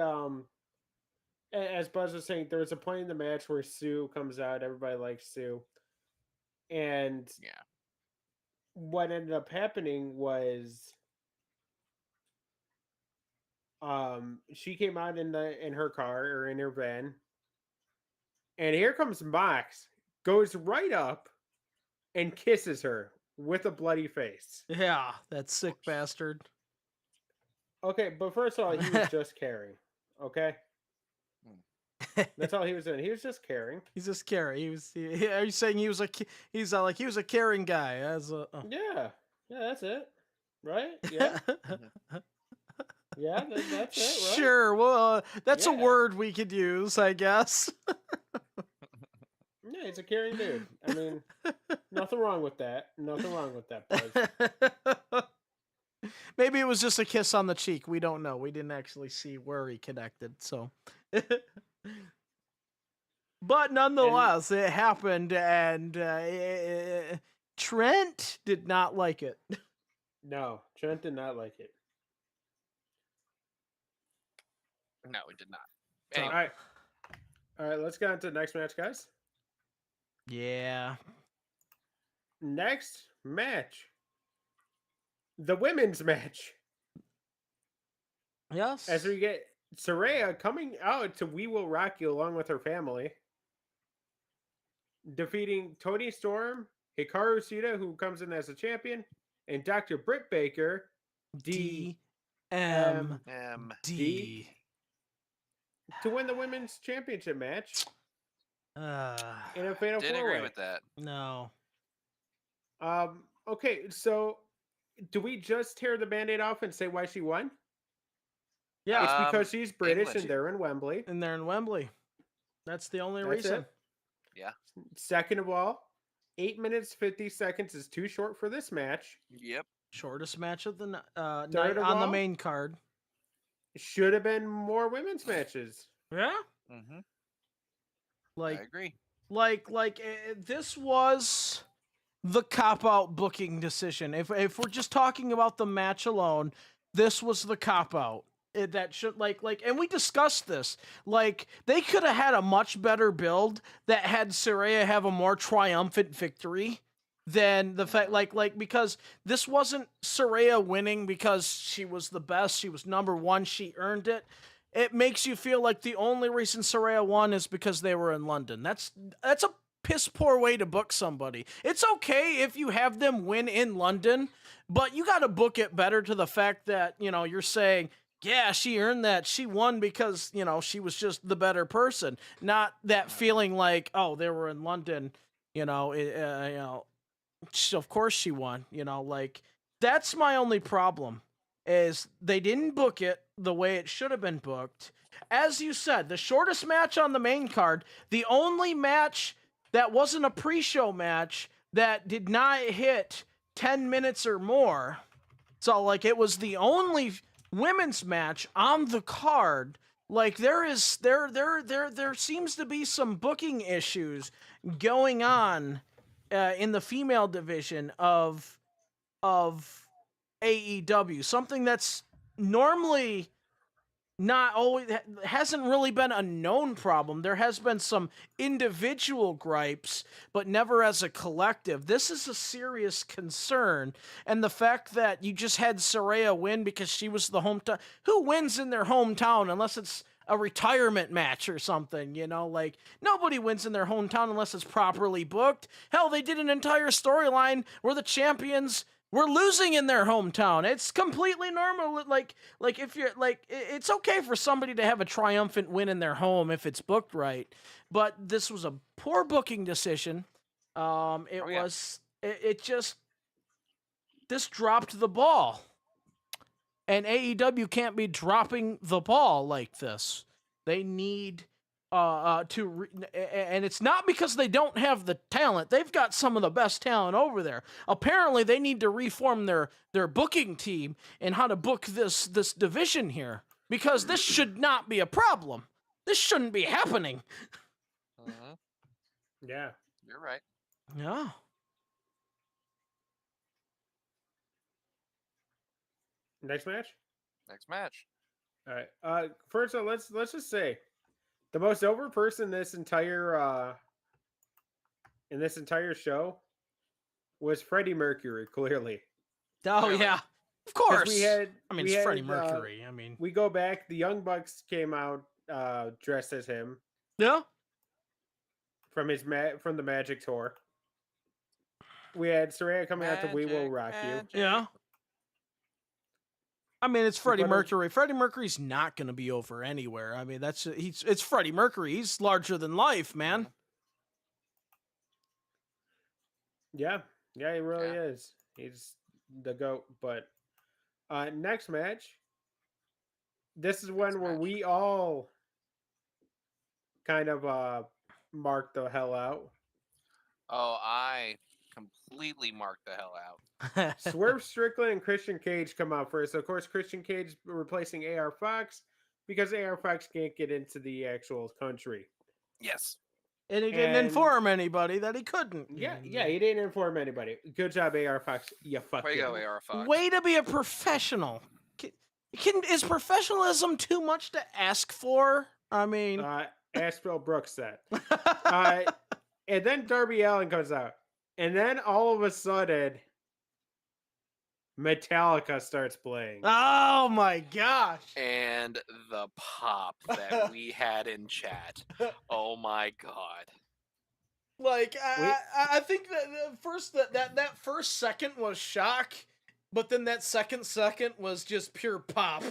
as Buzz was saying, there was a point in the match where Sue comes out. Everybody likes Sue, and yeah, what ended up happening was she came out in her car or in her van, and here comes Mox, goes right up and kisses her with a bloody face. Yeah, that sick bastard. Okay, but first of all, he was just caring. Okay. That's all he was doing. He was just caring. He's just caring. Are you saying he was he's like he was a caring guy? As a Yeah, that's it, right? Yeah, yeah, that's it, right? Sure. Well, that's a Yeah. word we could use, I guess. Yeah, he's a caring dude. I mean, nothing wrong with that. Nothing wrong with that, Buzz. Maybe it was just a kiss on the cheek. We don't know. We didn't actually see where he connected. So, but nonetheless, it happened, and Trent did not like it. No, Trent did not like it. No, it did not. So- Anyway, All right, let's get on to the next match, guys. Yeah. Next match. The women's match. Yes. As we get Saraya coming out to We Will Rock You along with her family. Defeating Toni Storm, Hikaru Shida, who comes in as a champion, and Dr. Britt Baker, DMD. to win the women's championship match in a fatal didn't four-way. agree with that. No. Okay, so do we just tear the Band-Aid off and say why she won? Yeah. It's because she's British English. and they're in Wembley. And they're in Wembley. That's the only That's reason. it. Yeah. Second of all, 8 minutes 50 seconds is too short for this match. Yep. Shortest match of the night Third of on the all? main card. Should have been more women's matches. Yeah. Mm-hmm. I Like agree. this was the cop-out booking decision. If we're just talking about the match alone, this was the cop-out. That should and we discussed this. Like, they could have had a much better build that had Saraya have a more triumphant victory than the fact because this wasn't Saraya winning because she was the best, she was number one, she earned it. It makes you feel like the only reason Saraya won is because they were in London. That's a piss poor way to book somebody. It's okay if you have them win in London, but you got to book it better to the fact that, you're saying, yeah, she earned that. She won because, she was just the better person. Not that feeling like, oh, they were in London, of course she won. That's my only problem, is they didn't book it the way it should have been booked. As you said, the shortest match on the main card, the only match that wasn't a pre-show match that did not hit 10 minutes or more. So, it was the only women's match on the card. There seems to be some booking issues going on in the female division of AEW. Something that's normally not always hasn't really been a known problem. There has been some individual gripes, but never as a collective. This is a serious concern, and the fact that you just had Saraya win because she was the hometown. Who wins in their hometown unless it's a retirement match or something? Nobody wins in their hometown unless it's properly booked. Hell, they did an entire storyline where the champions were losing in their hometown. It's completely normal. If you're it's okay for somebody to have a triumphant win in their home if it's booked right. But this was a poor booking decision. This dropped the ball. And AEW can't be dropping the ball like this. They need and it's not because they don't have the talent. They've got some of the best talent over there. Apparently, they need to reform their booking team and how to book this division here, because this should not be a problem. This shouldn't be happening. Mm-hmm. Yeah. You're right. Yeah. Next match? Next match. All right. First of all, let's just say the most over person in this entire show was Freddie Mercury, clearly. Oh, Clearly. yeah. Of course. It's Freddie Mercury. We go back. The Young Bucks came out dressed as him Yeah. from the Magic Tour. We had Saraya coming out to We Will Rock You. Yeah. I mean, it's Freddie But, Mercury. Freddie Mercury's not going to be over anywhere. I mean, it's Freddie Mercury. He's larger than life, man. Yeah, he really Yeah. is. He's the GOAT. But next match, this is one where match. we all kind of marked the hell out. Oh, I completely marked the hell out. Swerve Strickland and Christian Cage come out first. Of course, Christian Cage replacing AR Fox because AR Fox can't get into the actual country. Yes. And he didn't inform anybody that he couldn't. Yeah, he didn't inform anybody. Good job, AR Fox. You fucking. Way to go, AR Fox. Way to be a professional. Is professionalism too much to ask for? I mean, Asheville Brooks said. And then Darby Allin comes out, and then all of a sudden, Metallica starts playing. Oh my gosh! And the pop that we had in chat. Oh my god! Like I think that that first second was shock, but then that second was just pure pop.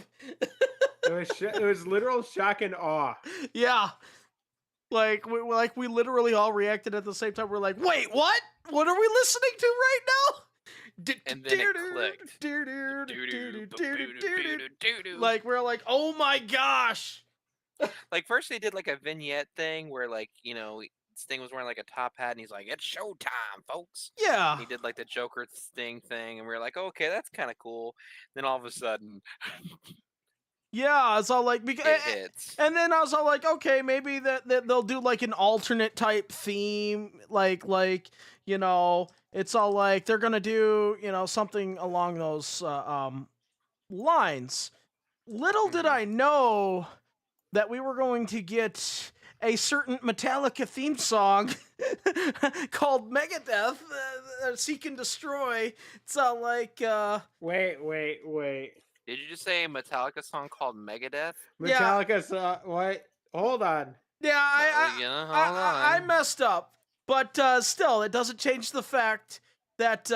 It was literal shock and awe. Yeah, like we literally all reacted at the same time. We're like, wait, what? What are we listening to right now? And then it clicked. Like we're like, oh my gosh! Like first they did like a vignette thing where like Sting was wearing like a top hat and he's like, it's showtime, folks. Yeah. And he did like the Joker Sting thing and we were like, oh, okay, that's kind of cool. Then all of a sudden, yeah, it's all like because it hits. And then I was all like, okay, maybe that they'll do like an alternate type theme, like it's all like they're gonna do something along those lines. Little did I know that we were going to get a certain Metallica theme song called Megadeth, Seek and Destroy. It's all like Wait. Did you just say a Metallica song called Megadeth? Metallica song. What? Hold on. Yeah, I messed up, but still, it doesn't change the fact that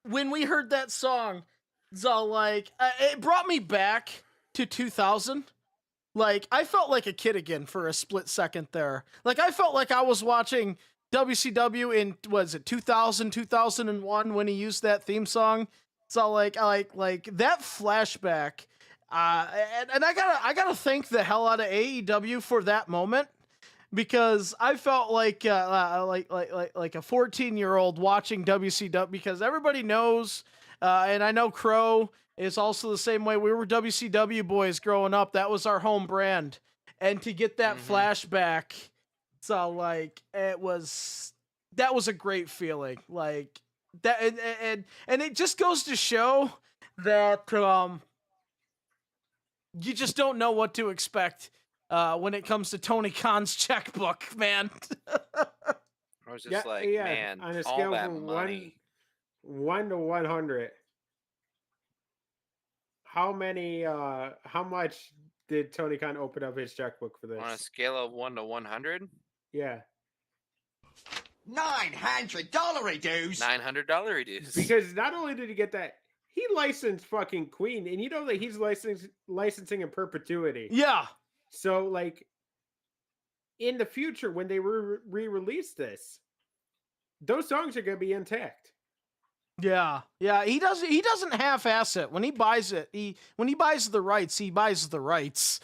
when we heard that song, it's all like it brought me back to 2000. Like, I felt like a kid again for a split second there. Like, I felt like I was watching WCW in, 2000, 2001 when he used that theme song. So, like that flashback, and I gotta thank the hell out of AEW for that moment, because I felt like a 14-year-old watching WCW, because everybody knows, and I know Crow is also the same way. We were WCW boys growing up. That was our home brand. And to get that flashback, so like that was a great feeling. Like that, and it just goes to show that you just don't know what to expect when it comes to Tony Khan's checkbook, man. I was just man, on a all scale that from money. 1 to 100. How much did Tony Khan open up his checkbook for this? On a scale of 1 to 100? Yeah. $900 dues. $900 dues. Because not only did he get that, he licensed fucking Queen, and you know that he's licensing in perpetuity. Yeah. So, like, in the future, when they re-release this, those songs are going to be intact. Yeah, he doesn't half-ass it. When he buys it, when he buys the rights, he buys the rights.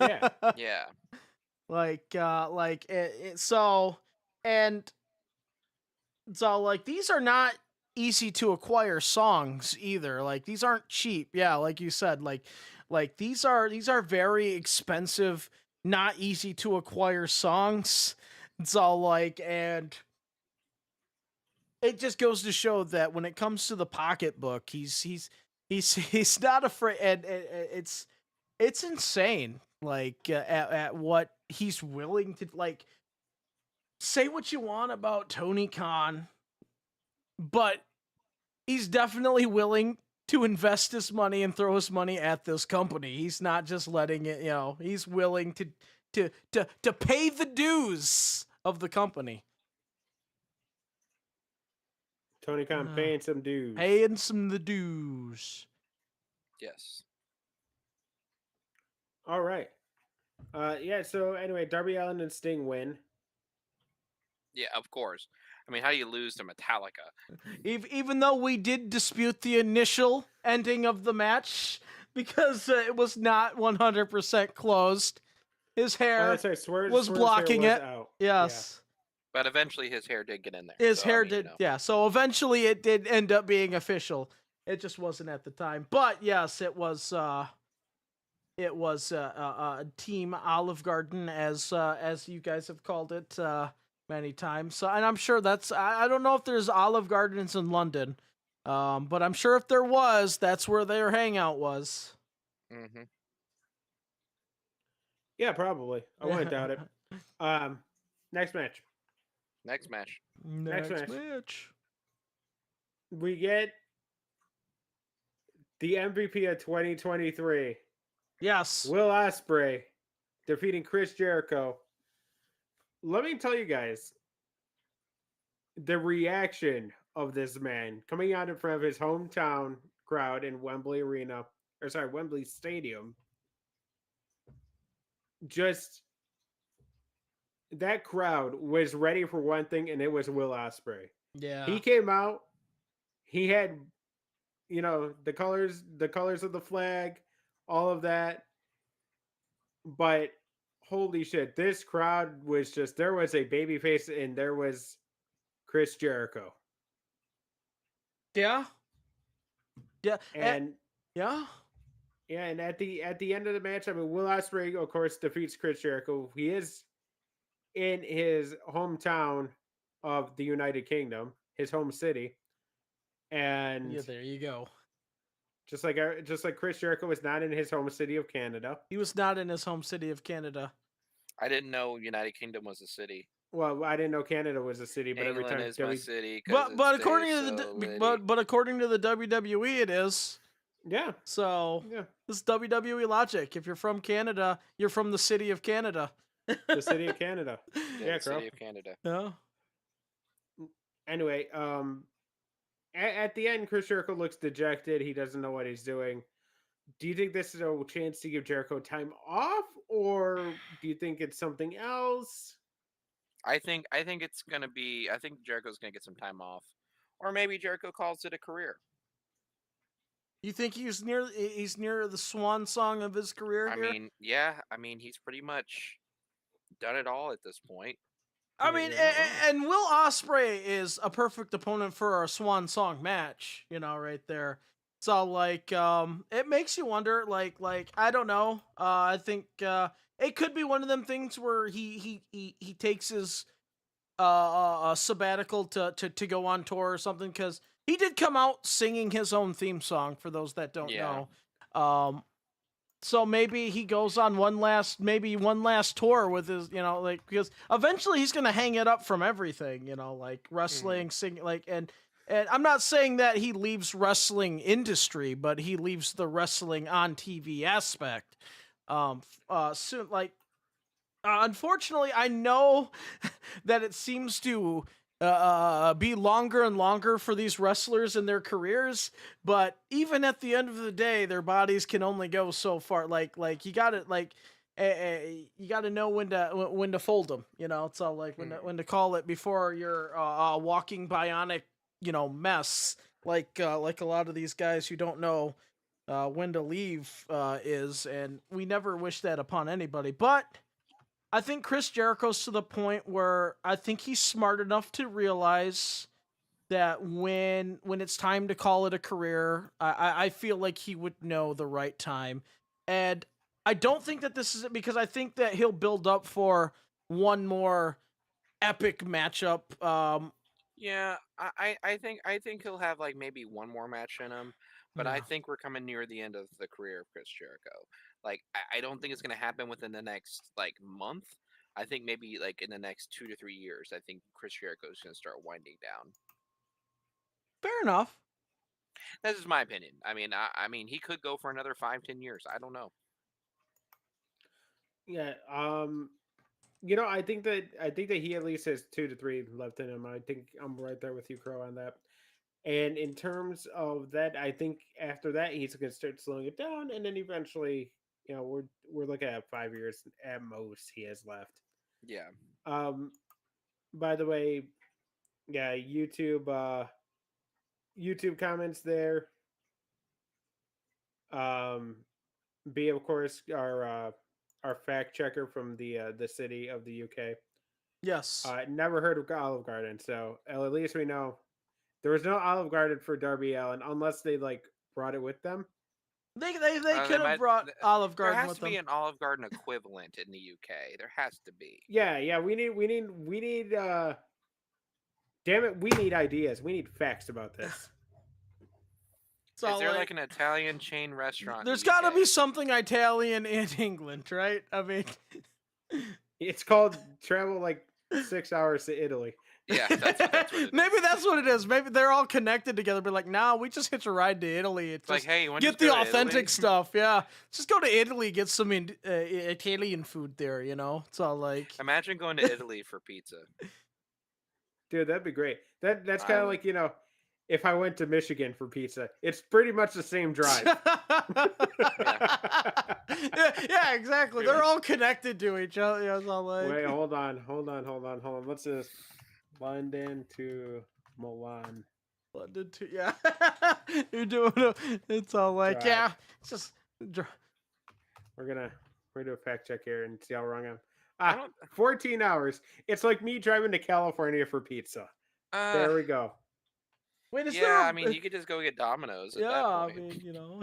Yeah. Yeah. So these are not easy to acquire songs either. Like, these aren't cheap. Yeah, like you said, like these are very expensive, not easy to acquire songs. It's all like, and it just goes to show that when it comes to the pocketbook, he's not afraid, and it's insane. Like at what he's willing to, like, say what you want about Tony Khan, but he's definitely willing to invest his money and throw his money at this company. He's not just letting it, he's willing to pay the dues of the company. Tony Khan paying some dues. Paying some the dues. Yes. All right. Yeah. So anyway, Darby Allin and Sting win. Yeah, of course. I mean, how do you lose to Metallica? Even though we did dispute the initial ending of the match because it was not 100% closed, his hair Oh, that's right. was Swerve's blocking hair was it. out. Yes. But eventually his hair did get in there. His so, hair I mean, did, yeah. So eventually it did end up being official. It just wasn't at the time. But yes, it was Team Olive Garden, as you guys have called it many times. So, and I'm sure that's I don't know if there's Olive Gardens in London, but I'm sure if there was, that's where their hangout was. Mm-hmm. Yeah, probably. I wouldn't doubt it. Next match. Next match. Next match. match. We get the MVP of 2023. Yes. Will Ospreay defeating Chris Jericho. Let me tell you guys the reaction of this man coming out in front of his hometown crowd in Wembley Stadium. Just that crowd was ready for one thing, and it was Will Ospreay. Yeah. He came out. He had, the colors of the flag, all of that. But holy shit, this crowd was just, there was a baby face and there was Chris Jericho. Yeah. Yeah. And yeah. yeah, and at the end of the match, I mean, Will Ospreay, of course, defeats Chris Jericho. He is in his hometown of the United Kingdom, his home city. And Yeah, there you go. just like Chris Jericho was not in his home city of Canada. He was not in his home city of Canada. I didn't know United Kingdom was a city. Well, I didn't know Canada was a city, but England every time is my city. But according to but according to the WWE, it is. Yeah. So yeah, this is WWE logic. If you're from Canada, you're from the city of Canada. the city of Canada. Yeah, the city of Canada. Yeah. Anyway, at the end, Chris Jericho looks dejected. He doesn't know what he's doing. Do you think this is a chance to give Jericho time off, or do you think it's something else? I think it's gonna be. I think Jericho's gonna get some time off, or maybe Jericho calls it a career. You think he's near the swan song of his career I here? mean, yeah. I mean, he's pretty much done it all at this point. I mean, and Will Ospreay is a perfect opponent for a swan song match. Right there. So like, it makes you wonder. Like I don't know. I think it could be one of them things where he takes his sabbatical to go on tour or something, because he did come out singing his own theme song, for those that don't know. So maybe he goes on one last tour with his, because eventually he's gonna hang it up from everything, like wrestling, singing, like, and I'm not saying that he leaves wrestling industry, but he leaves the wrestling on TV aspect. Soon, like, unfortunately, I know that it seems to be longer and longer for these wrestlers in their careers, but even at the end of the day, their bodies can only go so far. Like you gotta you gotta know when to fold them. It's all like when to call it before you're a walking bionic, mess. Like a lot of these guys who don't know when to leave is, and we never wish that upon anybody, but I think Chris Jericho's to the point where I think he's smart enough to realize that when it's time to call it a career, I feel like he would know the right time. And I don't think that this is it, because I think that he'll build up for one more epic matchup. Yeah, I think he'll have like maybe one more match in him, but I think we're coming near the end of the career of Chris Jericho. Like, I don't think it's gonna happen within the next like month. I think maybe like in the next 2 to 3 years, I think Chris Jericho is gonna start winding down. Fair enough. That's just my opinion. I mean, he could go for another 5-10 years. I don't know. Yeah. I think that he at least has 2 to 3 left in him. I think I'm right there with you, Crow, on that. And in terms of that, I think after that he's going to start slowing it down, and then eventually, we're looking at 5 years at most he has left. Yeah. By the way, yeah, YouTube comments there. B, of course, our fact checker from the city of the UK. Yes. Never heard of Olive Garden, so at least we know there was no Olive Garden for Darby Allin unless they like brought it with them. They They could have brought Olive There Garden has with to be them. an Olive Garden equivalent in the UK. There has to be. Yeah, we need damn it, we need ideas. We need facts about this. Is there like an Italian chain restaurant? There's in the got to UK? be something Italian in England, right? I mean, It's called travel like 6 hours to Italy. Yeah, that's what it maybe is. that's what it is. Maybe they're all connected together. But like, nah, we just hitch a ride to Italy. It's like, just hey, you want get to the go to authentic Italy? stuff. Yeah, just go to Italy, get some Italian food there. You know, it's all like. Imagine going to Italy for pizza. Dude, that'd be great. That's kind I of would- like, if I went to Michigan for pizza. It's pretty much the same drive. yeah, exactly. They're all connected to each other. You know, it's all like. Wait, hold on. Let's just London to Milan. London too. Yeah, you're doing it. It's all like, Drive. yeah, it's just. We're gonna do a fact check here and see how wrong I'm. I don't- 14 hours. It's like me driving to California for pizza. There we go. Wait, is yeah, there? I mean, you could just go get Domino's at yeah, that I point. mean, you know,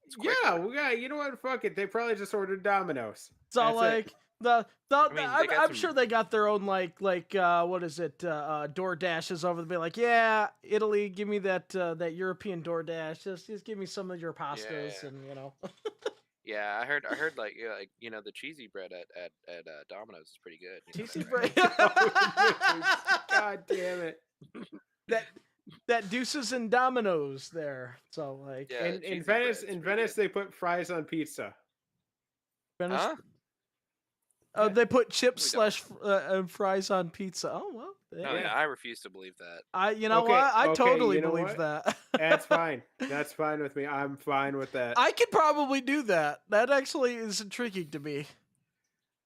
It's quicker. Yeah, we got. You know what? Fuck it. They probably just ordered Domino's. it's all That's it. like the. mean, they I'm got some- sure they got their own like what is it? DoorDashes over the be like, yeah, Italy, give me that that European DoorDash. Just give me some of your pastas Yeah. and you know. Yeah, I heard like the cheesy bread at Domino's is pretty good. you know Cheesy that, right? bread. God damn it. that Deuces and Domino's there. So like, Yeah, in cheesy Venice, bread's pretty good. they put fries on pizza. Venice- Huh? Oh, they put chips We slash and fries on pizza. Oh well. No, yeah. yeah, I refuse to believe that. You know Okay, what? I okay, totally you know believe what? that. That's fine. That's fine with me. I'm fine with that. I could probably do that. That actually is intriguing to me.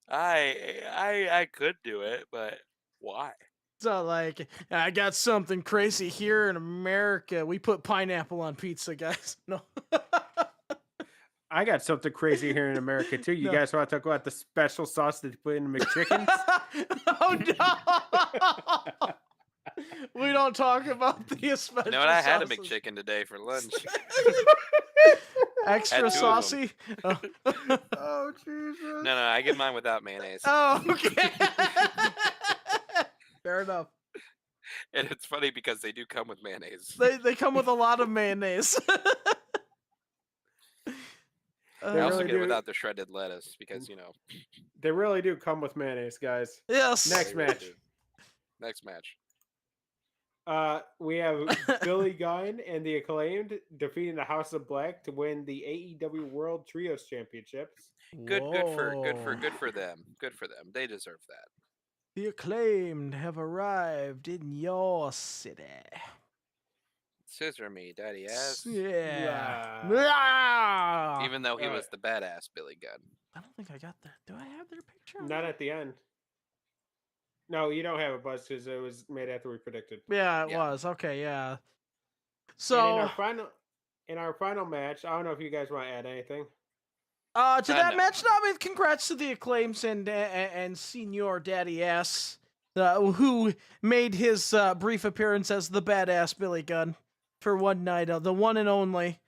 I could do it, but why? So like, I got something crazy here in America. We put pineapple on pizza, guys. No. I got something crazy here in America too. You No. guys want to talk about the special sauce that they put in McChickens? Oh no! We don't talk about the special. You know what? I had a sauces. McChicken today for lunch. Extra Had 2 of 'em. saucy. Oh. Oh Jesus! No, I get mine without mayonnaise. Oh, okay. Fair enough. And it's funny because they do come with mayonnaise. They come with a lot of mayonnaise. I also really get it do. without the shredded lettuce because They really do come with mayonnaise, guys. Yes. Next they really match. do. Next match. We have Billy Gunn and the Acclaimed defeating the House of Black to win the AEW World Trios Championships. Good Whoa. for them. Good for them. They deserve that. The Acclaimed have arrived in your city. Scissor me, daddy ass. Yeah. Wow. Ah! Even though he Alright. was the badass Billy Gunn. I don't think I got that. Do I have their picture? on Not that? at the end. No, you don't have it, Buzz, because it was made after we predicted. Yeah, it Yeah. was. Okay, yeah. And So, in our final match, I don't know if you guys want to add anything. to that no. match, no, I mean, congrats to the Acclaims and Senior Daddy Ass, who made his brief appearance as the badass Billy Gunn for one night, the one and only.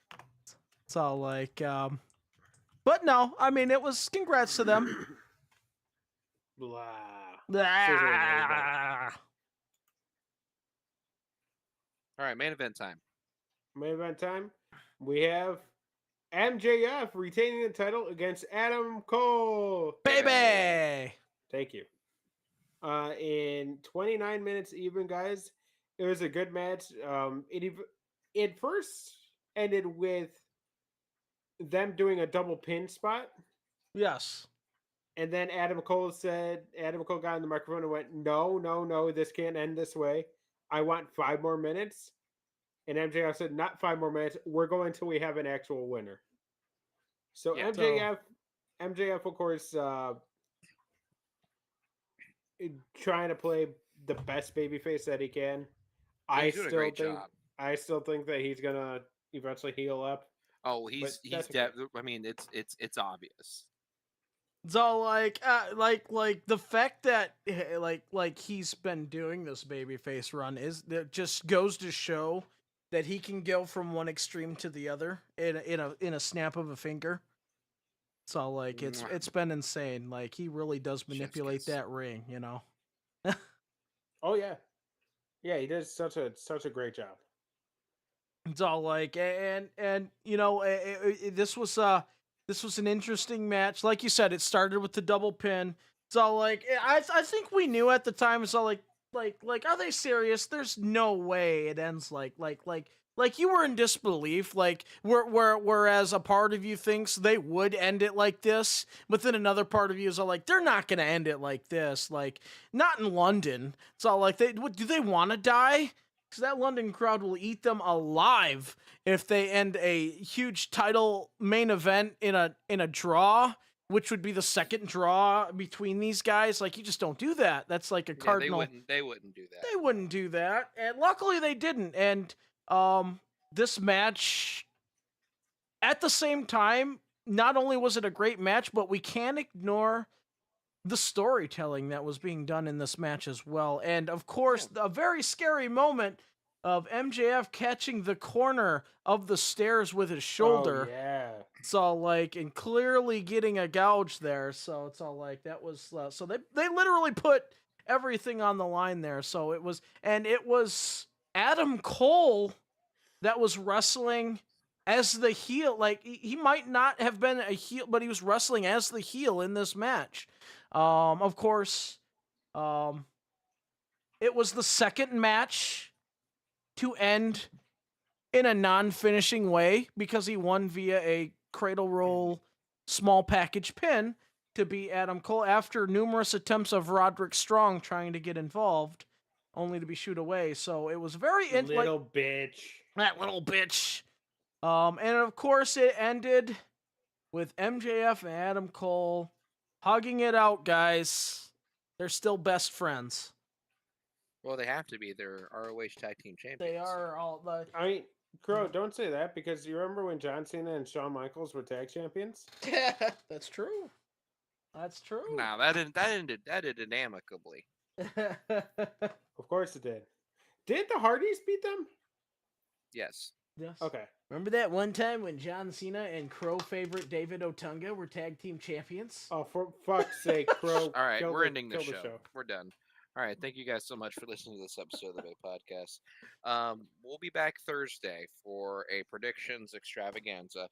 It's all like, but no, I mean, it was congrats to them. Blah. Ah. All right, main event time. Main event time. We have MJF retaining the title against Adam Cole. Baby! Thank you. In 29 minutes even, guys. It was a good match. It first ended with them doing a double pin spot. Yes. And then Adam Cole got on the microphone and went, no, this can't end this way. I want 5 more minutes. And MJF said, "Not 5 more minutes. We're going till we have an actual winner." So Yeah. MJF, of course, trying to play the best babyface that he can. He's doing a great job. I still think that he's gonna eventually heal up. Oh, But he's that's okay. I mean, it's obvious. So like the fact that like he's been doing this babyface run is that just goes to show that he can go from one extreme to the other in a snap of a finger. So like it's been insane. Like he really does manipulate Chef's kiss. that ring, you know. Oh yeah, yeah. He does such a great job. It's all like and you know this was an interesting match. Like you said, it started with the double pin. It's all like I think we knew at the time. It's all like are they serious? There's no way it ends like you were in disbelief. Like whereas a part of you thinks they would end it like this, but then another part of you is all like they're not gonna end it like this. Like not in London. It's all like do they want to die? Because that London crowd will eat them alive if they end a huge title main event in a draw, which would be the second draw between these guys. Like you just don't do that. That's like a cardinal. They wouldn't do that. They wouldn't do that, and luckily they didn't. And this match, at the same time, not only was it a great match, but we can't ignore the storytelling that was being done in this match as well. And of course, a very scary moment of MJF catching the corner of the stairs with his shoulder. Oh, yeah. It's all like, and clearly getting a gouge there. So it's all like, that was, so they literally put everything on the line there. So it was Adam Cole that was wrestling as the heel. Like he might not have been a heel, but he was wrestling as the heel in this match. Of course, it was the second match to end in a non-finishing way because he won via a cradle roll small package pin to beat Adam Cole after numerous attempts of Roderick Strong trying to get involved, only to be shooed away. So it was very little bitch. That little bitch. And of course, it ended with MJF and Adam Cole hugging it out, guys. They're still best friends. Well, they have to be. They're ROH Tag Team Champions. They are all the. I mean, Crow, don't say that because you remember when John Cena and Shawn Michaels were tag champions? That's true. That's true. No, that ended amicably. Of course it did. Did the Hardys beat them? Yes. Yes. Okay. Remember that one time when John Cena and Crow favorite David Otunga were tag team champions? Oh, for fuck's sake, Crow. All right, we're ending the show. We're done. All right, thank you guys so much for listening to this episode of the Bay Podcast. We'll be back Thursday for a predictions extravaganza.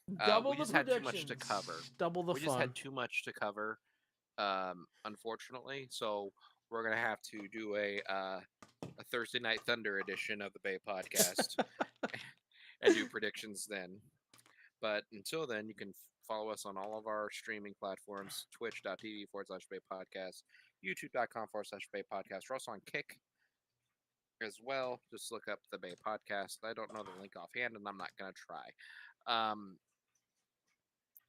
We just had too much to cover. Double the fun. We just had too much to cover, unfortunately. So we're gonna have to do a Thursday Night Thunder edition of the Bay Podcast and do predictions then. But until then, you can follow us on all of our streaming platforms: twitch.tv/Bay Podcast, youtube.com/Bay Podcast. We're also on Kick as well. Just look up the Bay Podcast. I don't know the link offhand, and I'm not going to try.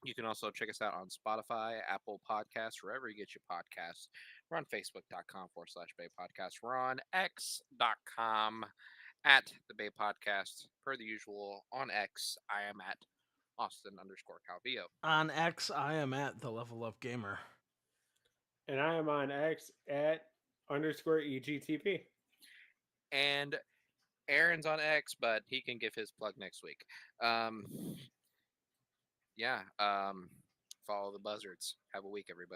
You can also check us out on Spotify, Apple Podcasts, wherever you get your podcasts. We're on facebook.com/Bay Podcast. We're on x.com at the Bay Podcast. Per the usual, on X, I am at Austin_Calvillo. On X, I am at the Level Up Gamer. And I am on X at _EGTV. And Aaron's on X, but he can give his plug next week. Follow the buzzards. Have a week, everybody.